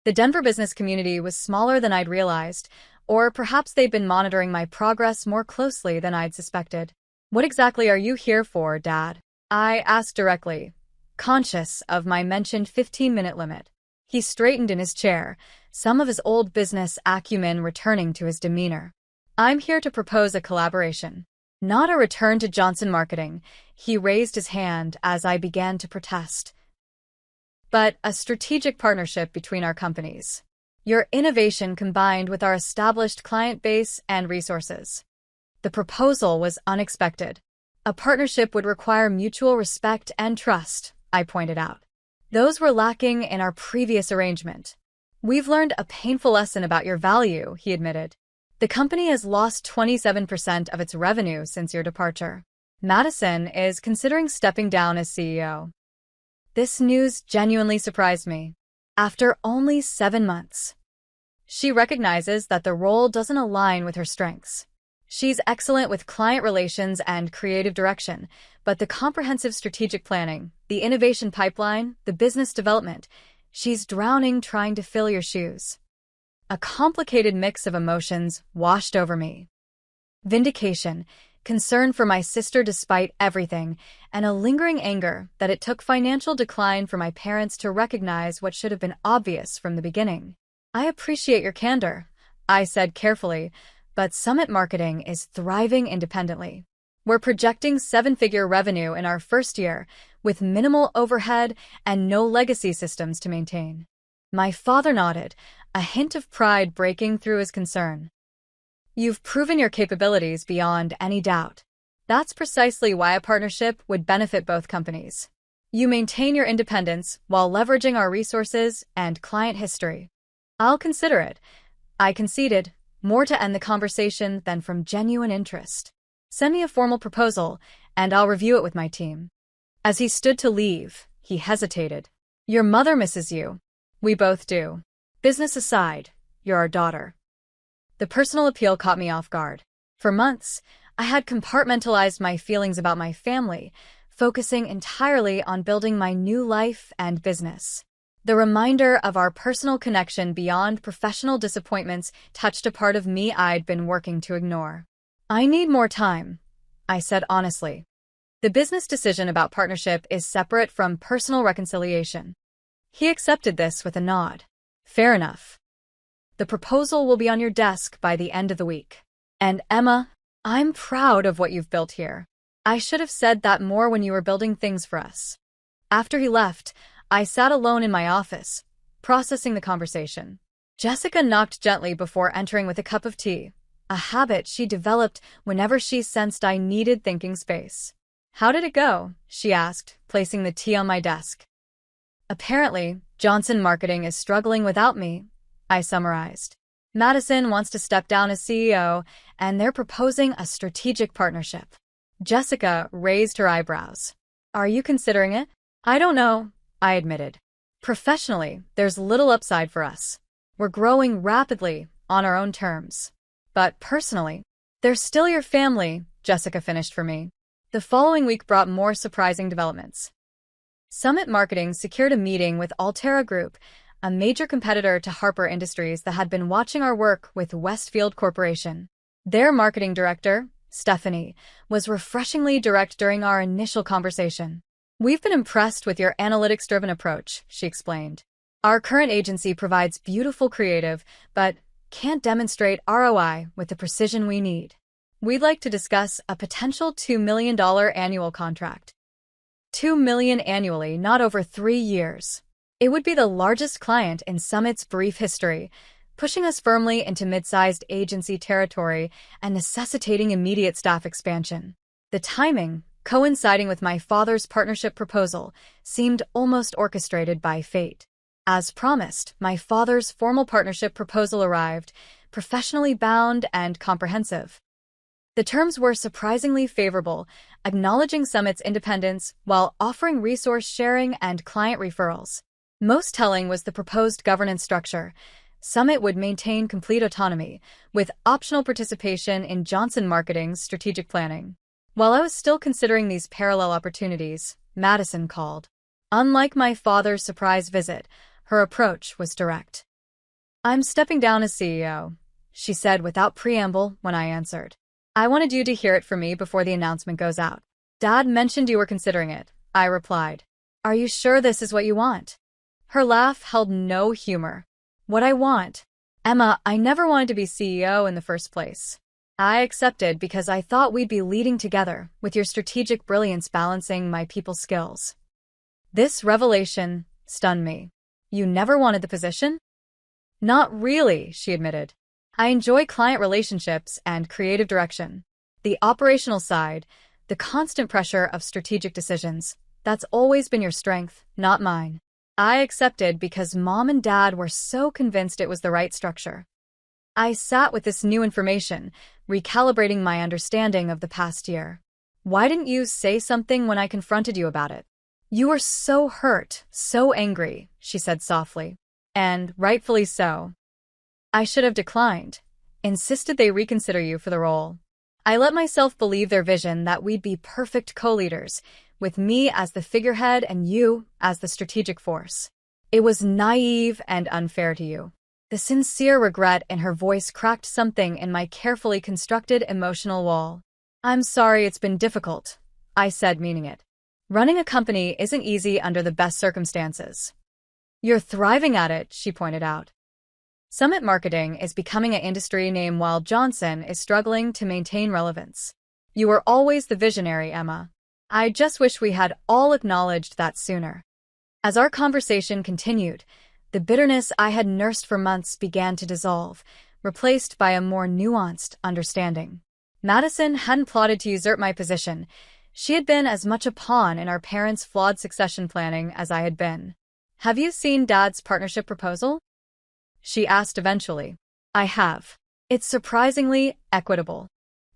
The Denver business community was smaller than I'd realized, or perhaps they'd been monitoring my progress more closely than I'd suspected. "What exactly are you here for, Dad?" I asked directly, conscious of my mentioned 15-minute limit. He straightened in his chair, some of his old business acumen returning to his demeanor. I'm here to propose a collaboration. Not a return to Johnson Marketing. He raised his hand as I began to protest. But a strategic partnership between our companies. Your innovation combined with our established client base and resources. The proposal was unexpected. A partnership would require mutual respect and trust, I pointed out. Those were lacking in our previous arrangement. We've learned a painful lesson about your value, he admitted. The company has lost 27% of its revenue since your departure. Madison is considering stepping down as CEO. This news genuinely surprised me. After only 7 months. She recognizes that the role doesn't align with her strengths. She's excellent with client relations and creative direction, but the comprehensive strategic planning, the innovation pipeline, the business development, she's drowning trying to fill your shoes. A complicated mix of emotions washed over me. Vindication, concern for my sister despite everything, and a lingering anger that it took financial decline for my parents to recognize what should have been obvious from the beginning. I appreciate your candor, I said carefully, but Summit Marketing is thriving independently. We're projecting 7-figure revenue in our first year, with minimal overhead and no legacy systems to maintain. My father nodded, a hint of pride breaking through his concern. You've proven your capabilities beyond any doubt. That's precisely why a partnership would benefit both companies. You maintain your independence while leveraging our resources and client history. I'll consider it, I conceded, more to end the conversation than from genuine interest. Send me a formal proposal, and I'll review it with my team. As he stood to leave, he hesitated. Your mother misses you. We both do. Business aside, you're our daughter. The personal appeal caught me off guard. For months, I had compartmentalized my feelings about my family, focusing entirely on building my new life and business. The reminder of our personal connection beyond professional disappointments touched a part of me I'd been working to ignore. I need more time, I said honestly. The business decision about partnership is separate from personal reconciliation. He accepted this with a nod. Fair enough. The proposal will be on your desk by the end of the week. And Emma, I'm proud of what you've built here. I should have said that more when you were building things for us. After he left, I sat alone in my office, processing the conversation. Jessica knocked gently before entering with a cup of tea, a habit she developed whenever she sensed I needed thinking space. How did it go? She asked, placing the tea on my desk. Apparently, Johnson Marketing is struggling without me, I summarized. Madison wants to step down as CEO, and they're proposing a strategic partnership. Jessica raised her eyebrows. Are you considering it? I don't know, I admitted. Professionally, there's little upside for us. We're growing rapidly on our own terms. But personally, they're still your family, Jessica finished for me. The following week brought more surprising developments. Summit Marketing secured a meeting with Altera Group, a major competitor to Harper Industries that had been watching our work with Westfield Corporation. Their marketing director, Stephanie, was refreshingly direct during our initial conversation. We've been impressed with your analytics-driven approach, she explained. Our current agency provides beautiful creative, but can't demonstrate ROI with the precision we need. We'd like to discuss a potential $2 million annual contract. $2 million annually, not over 3 years. It would be the largest client in Summit's brief history, pushing us firmly into mid-sized agency territory and necessitating immediate staff expansion. The timing, coinciding with my father's partnership proposal, seemed almost orchestrated by fate. As promised, my father's formal partnership proposal arrived, professionally bound and comprehensive. The terms were surprisingly favorable, acknowledging Summit's independence while offering resource sharing and client referrals. Most telling was the proposed governance structure. Summit would maintain complete autonomy, with optional participation in Johnson Marketing's strategic planning. While I was still considering these parallel opportunities, Madison called. Unlike my father's surprise visit, her approach was direct. I'm stepping down as CEO, she said without preamble when I answered. I wanted you to hear it from me before the announcement goes out. Dad mentioned you were considering it, I replied. Are you sure this is what you want? Her laugh held no humor. What I want? Emma, I never wanted to be CEO in the first place. I accepted because I thought we'd be leading together, with your strategic brilliance balancing my people skills. This revelation stunned me. You never wanted the position? Not really, she admitted. I enjoy client relationships and creative direction. The operational side, the constant pressure of strategic decisions, that's always been your strength, not mine. I accepted because Mom and Dad were so convinced it was the right structure. I sat with this new information, recalibrating my understanding of the past year. Why didn't you say something when I confronted you about it? You were so hurt, so angry, she said softly. And rightfully so. I should have declined, insisted they reconsider you for the role. I let myself believe their vision that we'd be perfect co-leaders, with me as the figurehead and you as the strategic force. It was naive and unfair to you. The sincere regret in her voice cracked something in my carefully constructed emotional wall. I'm sorry it's been difficult, I said, meaning it. Running a company isn't easy under the best circumstances. You're thriving at it, she pointed out. Summit marketing is becoming an industry name while Johnson is struggling to maintain relevance. You were always the visionary, Emma. I just wish we had all acknowledged that sooner. As our conversation continued, the bitterness I had nursed for months began to dissolve, replaced by a more nuanced understanding. Madison hadn't plotted to usurp my position. She had been as much a pawn in our parents' flawed succession planning as I had been. Have you seen Dad's partnership proposal? She asked eventually. I have. It's surprisingly equitable.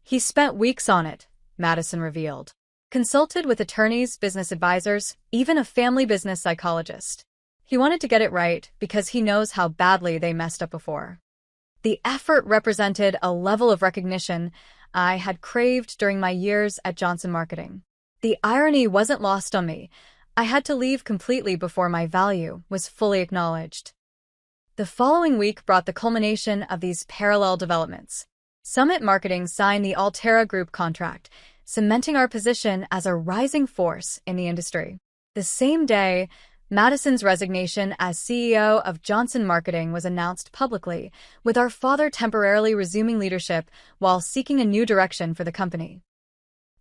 He spent weeks on it, Madison revealed. Consulted with attorneys, business advisors, even a family business psychologist. He wanted to get it right because he knows how badly they messed up before. The effort represented a level of recognition I had craved during my years at Johnson Marketing. The irony wasn't lost on me. I had to leave completely before my value was fully acknowledged. The following week brought the culmination of these parallel developments. Summit Marketing signed the Altera Group contract, cementing our position as a rising force in the industry. The same day, Madison's resignation as CEO of Johnson Marketing was announced publicly, with our father temporarily resuming leadership while seeking a new direction for the company.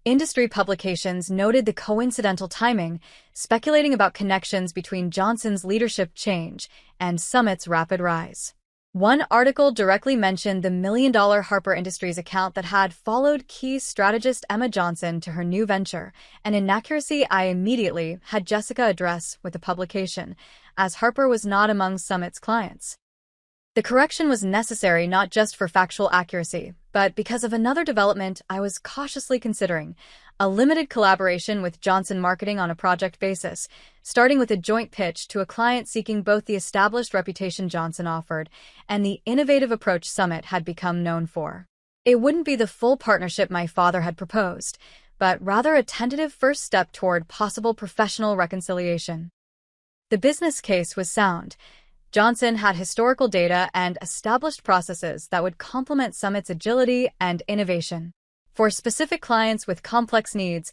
Industry publications noted the coincidental timing, speculating about connections between Johnson's leadership change and Summit's rapid rise. One article directly mentioned the $1 million Harper Industries account that had followed key strategist Emma Johnson to her new venture, an inaccuracy I immediately had Jessica address with the publication, as Harper was not among Summit's clients. The correction was necessary not just for factual accuracy, but because of another development I was cautiously considering, a limited collaboration with Johnson Marketing on a project basis, starting with a joint pitch to a client seeking both the established reputation Johnson offered and the innovative approach Summit had become known for. It wouldn't be the full partnership my father had proposed, but rather a tentative first step toward possible professional reconciliation. The business case was sound. Johnson had historical data and established processes that would complement Summit's agility and innovation. For specific clients with complex needs,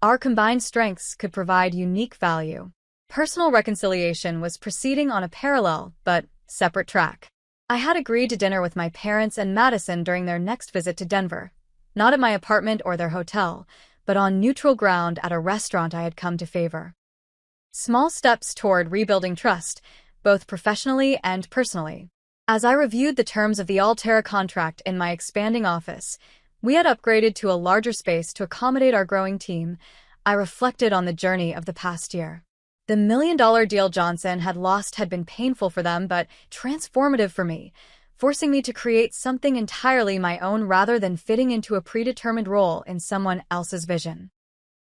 our combined strengths could provide unique value. Personal reconciliation was proceeding on a parallel but separate track. I had agreed to dinner with my parents and Madison during their next visit to Denver, not at my apartment or their hotel, but on neutral ground at a restaurant I had come to favor. Small steps toward rebuilding trust, both professionally and personally. As I reviewed the terms of the Altera contract in my expanding office, we had upgraded to a larger space to accommodate our growing team. I reflected on the journey of the past year. The $1 million deal Johnson had lost had been painful for them, but transformative for me, forcing me to create something entirely my own rather than fitting into a predetermined role in someone else's vision.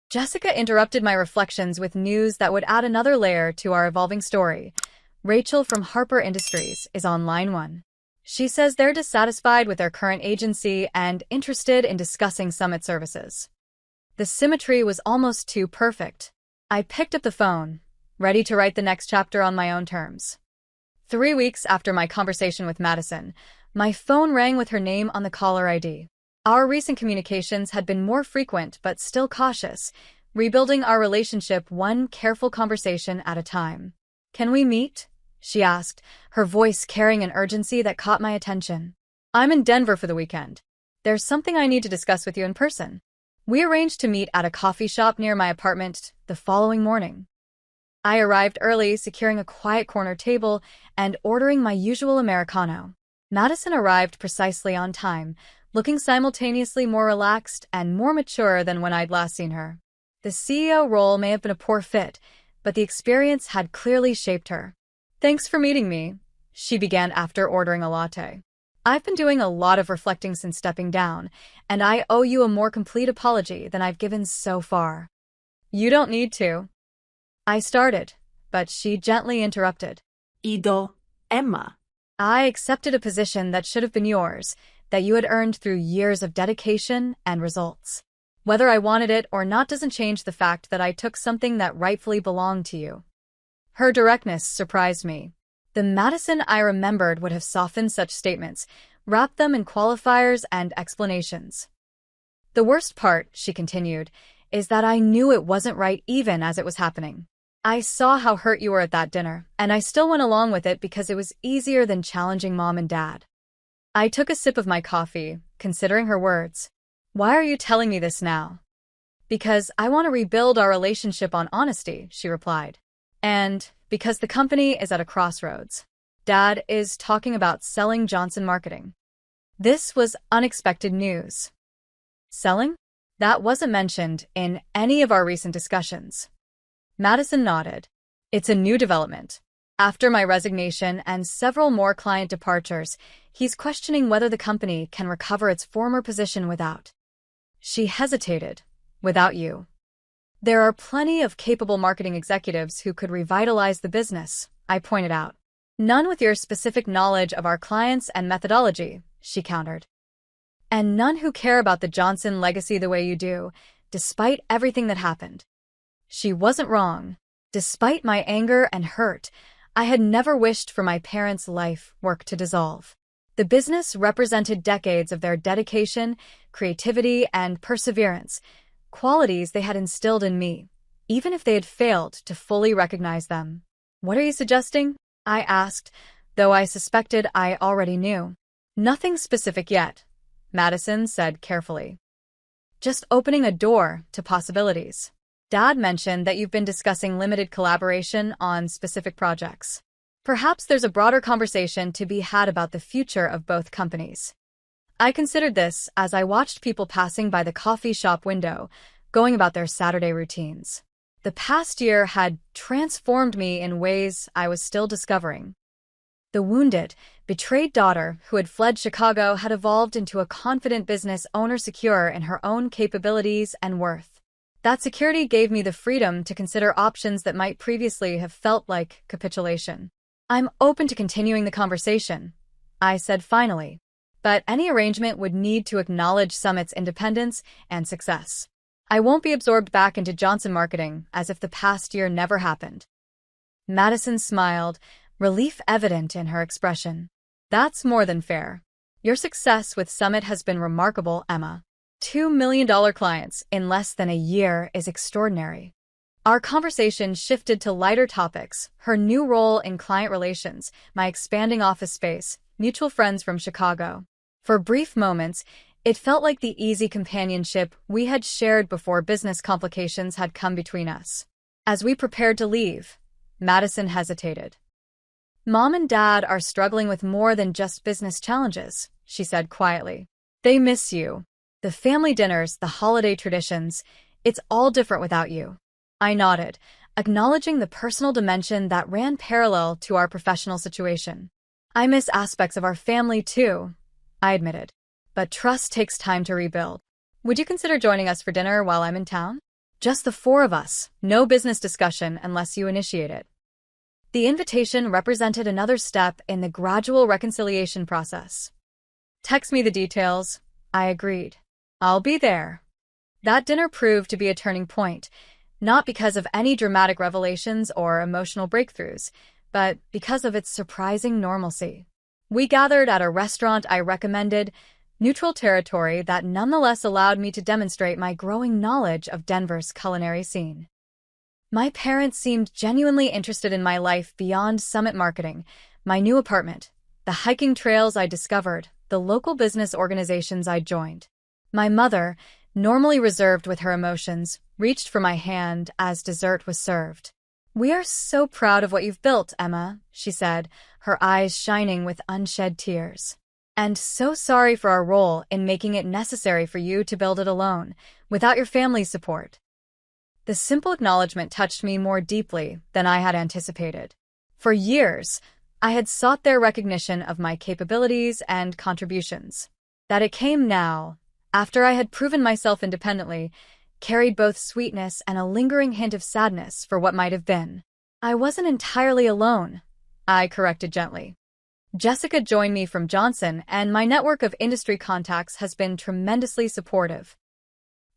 Jessica interrupted my reflections with news that would add another layer to our evolving story. Rachel from Harper Industries is on line 1. She says they're dissatisfied with their current agency and interested in discussing Summit services. The symmetry was almost too perfect. I picked up the phone, ready to write the next chapter on my own terms. 3 weeks after my conversation with Madison, my phone rang with her name on the caller ID. Our recent communications had been more frequent but still cautious, rebuilding our relationship one careful conversation at a time. Can we meet? She asked, her voice carrying an urgency that caught my attention. I'm in Denver for the weekend. There's something I need to discuss with you in person. We arranged to meet at a coffee shop near my apartment the following morning. I arrived early, securing a quiet corner table and ordering my usual Americano. Madison arrived precisely on time, looking simultaneously more relaxed and more mature than when I'd last seen her. The CEO role may have been a poor fit, but the experience had clearly shaped her. "Thanks for meeting me," she began after ordering a latte. "I've been doing a lot of reflecting since stepping down, and I owe you a more complete apology than I've given so far." "You don't need to." I started, but she gently interrupted. Ido, Emma. "I accepted a position that should have been yours, that you had earned through years of dedication and results. Whether I wanted it or not doesn't change the fact that I took something that rightfully belonged to you." Her directness surprised me. The Madison I remembered would have softened such statements, wrapped them in qualifiers and explanations. "The worst part," she continued, "is that I knew it wasn't right even as it was happening. I saw how hurt you were at that dinner, and I still went along with it because it was easier than challenging Mom and Dad." I took a sip of my coffee, considering her words. "Why are you telling me this now?" "Because I want to rebuild our relationship on honesty," she replied. "And because the company is at a crossroads. Dad is talking about selling Johnson Marketing." This was unexpected news. Selling? That wasn't mentioned in any of our recent discussions. Madison nodded. "It's a new development. After my resignation and several more client departures, he's questioning whether the company can recover its former position without." She hesitated. "Without you." "There are plenty of capable marketing executives who could revitalize the business," I pointed out. "None with your specific knowledge of our clients and methodology," she countered. "And none who care about the Johnson legacy the way you do, despite everything that happened." She wasn't wrong. Despite my anger and hurt, I had never wished for my parents' life work to dissolve. The business represented decades of their dedication, creativity, and perseverance, qualities they had instilled in me, even if they had failed to fully recognize them. "What are you suggesting?" I asked, though I suspected I already knew. "Nothing specific yet," Madison said carefully. "Just opening a door to possibilities. Dad mentioned that you've been discussing limited collaboration on specific projects. Perhaps there's a broader conversation to be had about the future of both companies." I considered this as I watched people passing by the coffee shop window, going about their Saturday routines. The past year had transformed me in ways I was still discovering. The wounded, betrayed daughter who had fled Chicago had evolved into a confident business owner secure in her own capabilities and worth. That security gave me the freedom to consider options that might previously have felt like capitulation. "I'm open to continuing the conversation," I said finally, "but any arrangement would need to acknowledge Summit's independence and success. I won't be absorbed back into Johnson Marketing as if the past year never happened." Madison smiled, relief evident in her expression. "That's more than fair. Your success with Summit has been remarkable, Emma. $2 million clients in less than a year is extraordinary." Our conversation shifted to lighter topics, her new role in client relations, my expanding office space, mutual friends from Chicago. For brief moments, it felt like the easy companionship we had shared before business complications had come between us. As we prepared to leave, Madison hesitated. "Mom and Dad are struggling with more than just business challenges," she said quietly. "They miss you. The family dinners, the holiday traditions, it's all different without you." I nodded, acknowledging the personal dimension that ran parallel to our professional situation. "I miss aspects of our family too," I admitted. "But trust takes time to rebuild. Would you consider joining us for dinner while I'm in town? Just the four of us, no business discussion unless you initiate it." The invitation represented another step in the gradual reconciliation process. "Text me the details," I agreed. "I'll be there." That dinner proved to be a turning point, not because of any dramatic revelations or emotional breakthroughs, but because of its surprising normalcy. We gathered at a restaurant I recommended, neutral territory that nonetheless allowed me to demonstrate my growing knowledge of Denver's culinary scene. My parents seemed genuinely interested in my life beyond Summit Marketing, my new apartment, the hiking trails I discovered, the local business organizations I joined. My mother, normally reserved with her emotions, reached for my hand as dessert was served. "We are so proud of what you've built, Emma," she said, her eyes shining with unshed tears. "And so sorry for our role in making it necessary for you to build it alone, without your family's support." The simple acknowledgement touched me more deeply than I had anticipated. For years, I had sought their recognition of my capabilities and contributions. That it came now, after I had proven myself independently, carried both sweetness and a lingering hint of sadness for what might have been. "I wasn't entirely alone," I corrected gently. "Jessica joined me from Johnson, and my network of industry contacts has been tremendously supportive."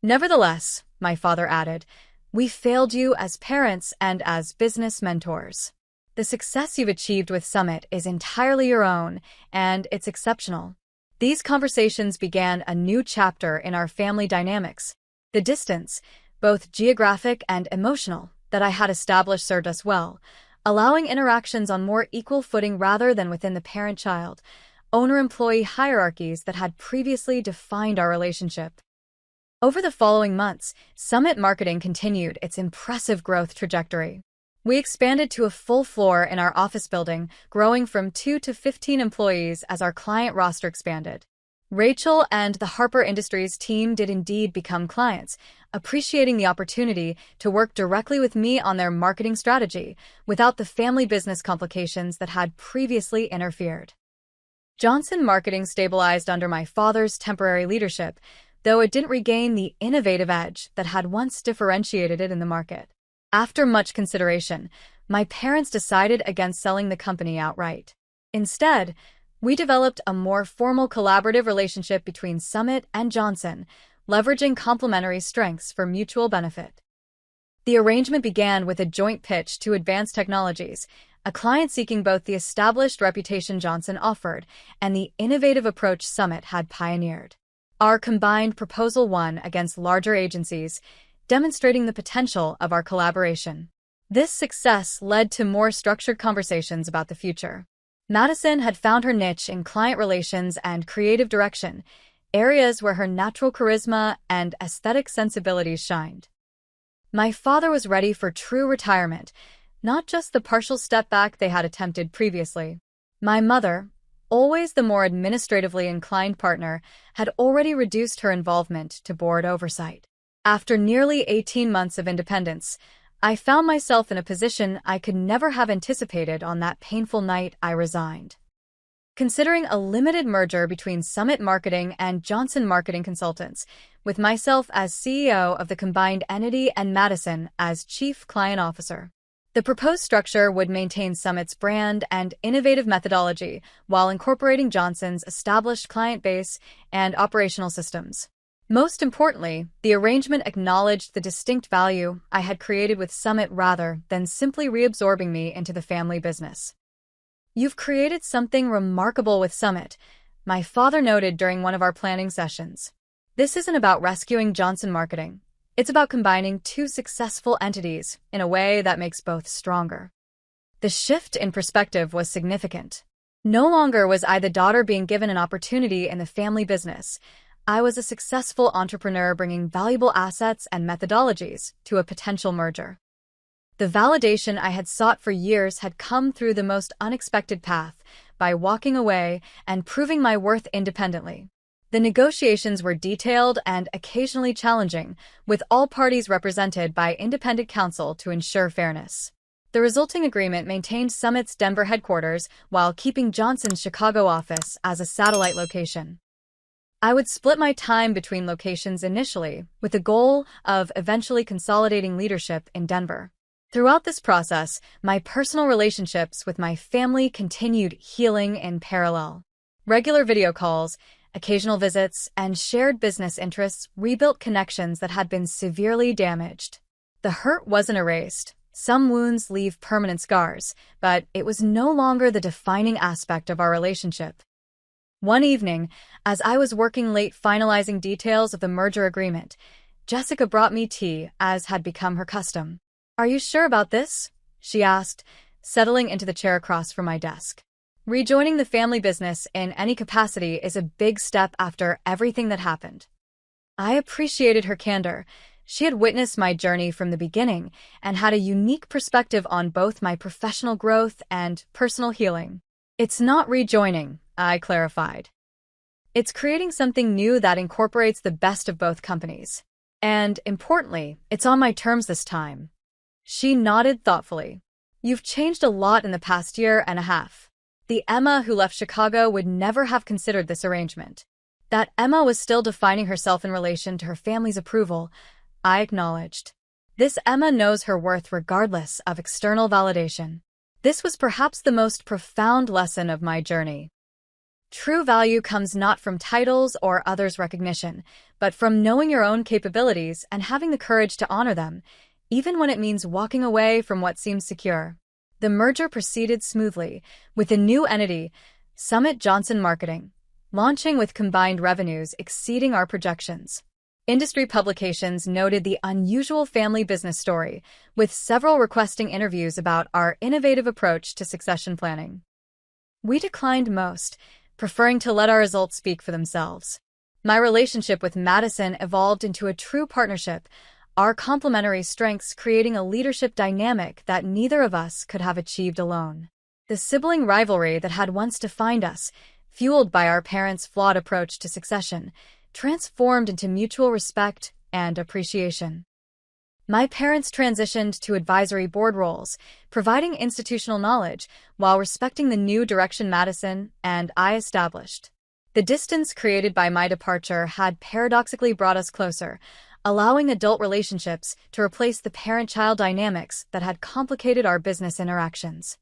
"Nevertheless," my father added, "we failed you as parents and as business mentors. The success you've achieved with Summit is entirely your own, and it's exceptional." These conversations began a new chapter in our family dynamics. The distance, both geographic and emotional, that I had established served us well, allowing interactions on more equal footing rather than within the parent-child, owner-employee hierarchies that had previously defined our relationship. Over the following months, Summit Marketing continued its impressive growth trajectory. We expanded to a full floor in our office building, growing from 2 to 15 employees as our client roster expanded. Rachel and the Harper Industries team did indeed become clients, appreciating the opportunity to work directly with me on their marketing strategy, without the family business complications that had previously interfered. Johnson Marketing stabilized under my father's temporary leadership, though it didn't regain the innovative edge that had once differentiated it in the market. After much consideration, my parents decided against selling the company outright. Instead, we developed a more formal collaborative relationship between Summit and Johnson, leveraging complementary strengths for mutual benefit. The arrangement began with a joint pitch to Advanced Technologies, a client seeking both the established reputation Johnson offered and the innovative approach Summit had pioneered. Our combined proposal won against larger agencies, demonstrating the potential of our collaboration. This success led to more structured conversations about the future. Madison had found her niche in client relations and creative direction, areas where her natural charisma and aesthetic sensibilities shined. My father was ready for true retirement, not just the partial step back they had attempted previously. My mother, always the more administratively inclined partner, had already reduced her involvement to board oversight. After nearly 18 months of independence, I found myself in a position I could never have anticipated on that painful night I resigned. Considering a limited merger between Summit Marketing and Johnson Marketing Consultants, with myself as CEO of the combined entity and Madison as Chief Client Officer. The proposed structure would maintain Summit's brand and innovative methodology while incorporating Johnson's established client base and operational systems. Most importantly, the arrangement acknowledged the distinct value I had created with Summit rather than simply reabsorbing me into the family business. "You've created something remarkable with Summit," my father noted during one of our planning sessions. "This isn't about rescuing Johnson Marketing. It's about combining two successful entities in a way that makes both stronger." The shift in perspective was significant. No longer was I the daughter being given an opportunity in the family business. I was a successful entrepreneur bringing valuable assets and methodologies to a potential merger. The validation I had sought for years had come through the most unexpected path, by walking away and proving my worth independently. The negotiations were detailed and occasionally challenging, with all parties represented by independent counsel to ensure fairness. The resulting agreement maintained Summit's Denver headquarters while keeping Johnson's Chicago office as a satellite location. I would split my time between locations initially, with the goal of eventually consolidating leadership in Denver. Throughout this process, my personal relationships with my family continued healing in parallel. Regular video calls, occasional visits, and shared business interests rebuilt connections that had been severely damaged. The hurt wasn't erased. Some wounds leave permanent scars, but it was no longer the defining aspect of our relationship. One evening, as I was working late finalizing details of the merger agreement, Jessica brought me tea, as had become her custom. "Are you sure about this?" she asked, settling into the chair across from my desk. Rejoining the family business in any capacity is a big step after everything that happened. I appreciated her candor. She had witnessed my journey from the beginning and had a unique perspective on both my professional growth and personal healing. It's not rejoining, I clarified. It's creating something new that incorporates the best of both companies. And, importantly, it's on my terms this time. She nodded thoughtfully. You've changed a lot in the past year and a half. The Emma who left Chicago would never have considered this arrangement. That Emma was still defining herself in relation to her family's approval, I acknowledged. This Emma knows her worth regardless of external validation. This was perhaps the most profound lesson of my journey. True value comes not from titles or others' recognition, but from knowing your own capabilities and having the courage to honor them, even when it means walking away from what seems secure. The merger proceeded smoothly, with a new entity, Summit Johnson Marketing, launching with combined revenues exceeding our projections. Industry publications noted the unusual family business story, with several requesting interviews about our innovative approach to succession planning. We declined most, preferring to let our results speak for themselves. My relationship with Madison evolved into a true partnership, our complementary strengths creating a leadership dynamic that neither of us could have achieved alone. The sibling rivalry that had once defined us, fueled by our parents' flawed approach to succession, transformed into mutual respect and appreciation. My parents transitioned to advisory board roles, providing institutional knowledge while respecting the new direction Madison and I established. The distance created by my departure had paradoxically brought us closer, allowing adult relationships to replace the parent-child dynamics that had complicated our business interactions.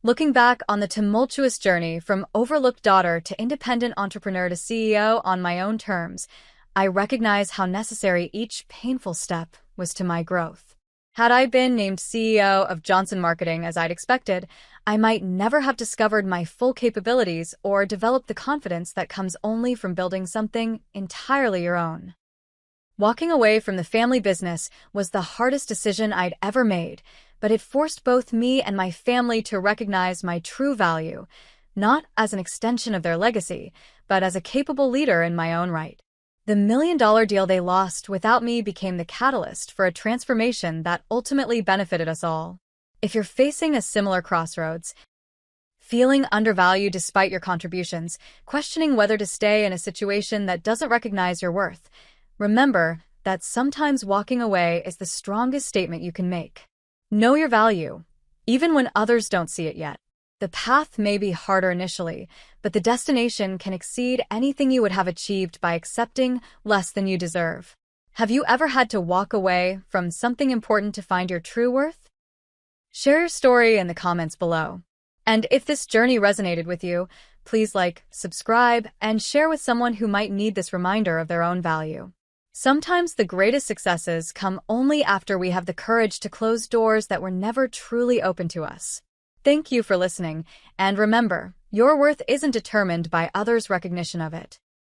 Looking back on the tumultuous journey from overlooked daughter to independent entrepreneur to CEO on my own terms, I recognize how necessary each painful step was to my growth. Had I been named CEO of Johnson Marketing as I'd expected, I might never have discovered my full capabilities or developed the confidence that comes only from building something entirely your own. Walking away from the family business was the hardest decision I'd ever made, but it forced both me and my family to recognize my true value, not as an extension of their legacy, but as a capable leader in my own right. The $1 million deal they lost without me became the catalyst for a transformation that ultimately benefited us all. If you're facing a similar crossroads, feeling undervalued despite your contributions, questioning whether to stay in a situation that doesn't recognize your worth, remember that sometimes walking away is the strongest statement you can make. Know your value, even when others don't see it yet. The path may be harder initially, but the destination can exceed anything you would have achieved by accepting less than you deserve. Have you ever had to walk away from something important to find your true worth? Share your story in the comments below. And if this journey resonated with you, please like, subscribe, and share with someone who might need this reminder of their own value. Sometimes the greatest successes come only after we have the courage to close doors that were never truly open to us. Thank you for listening, and remember, your worth isn't determined by others' recognition of it.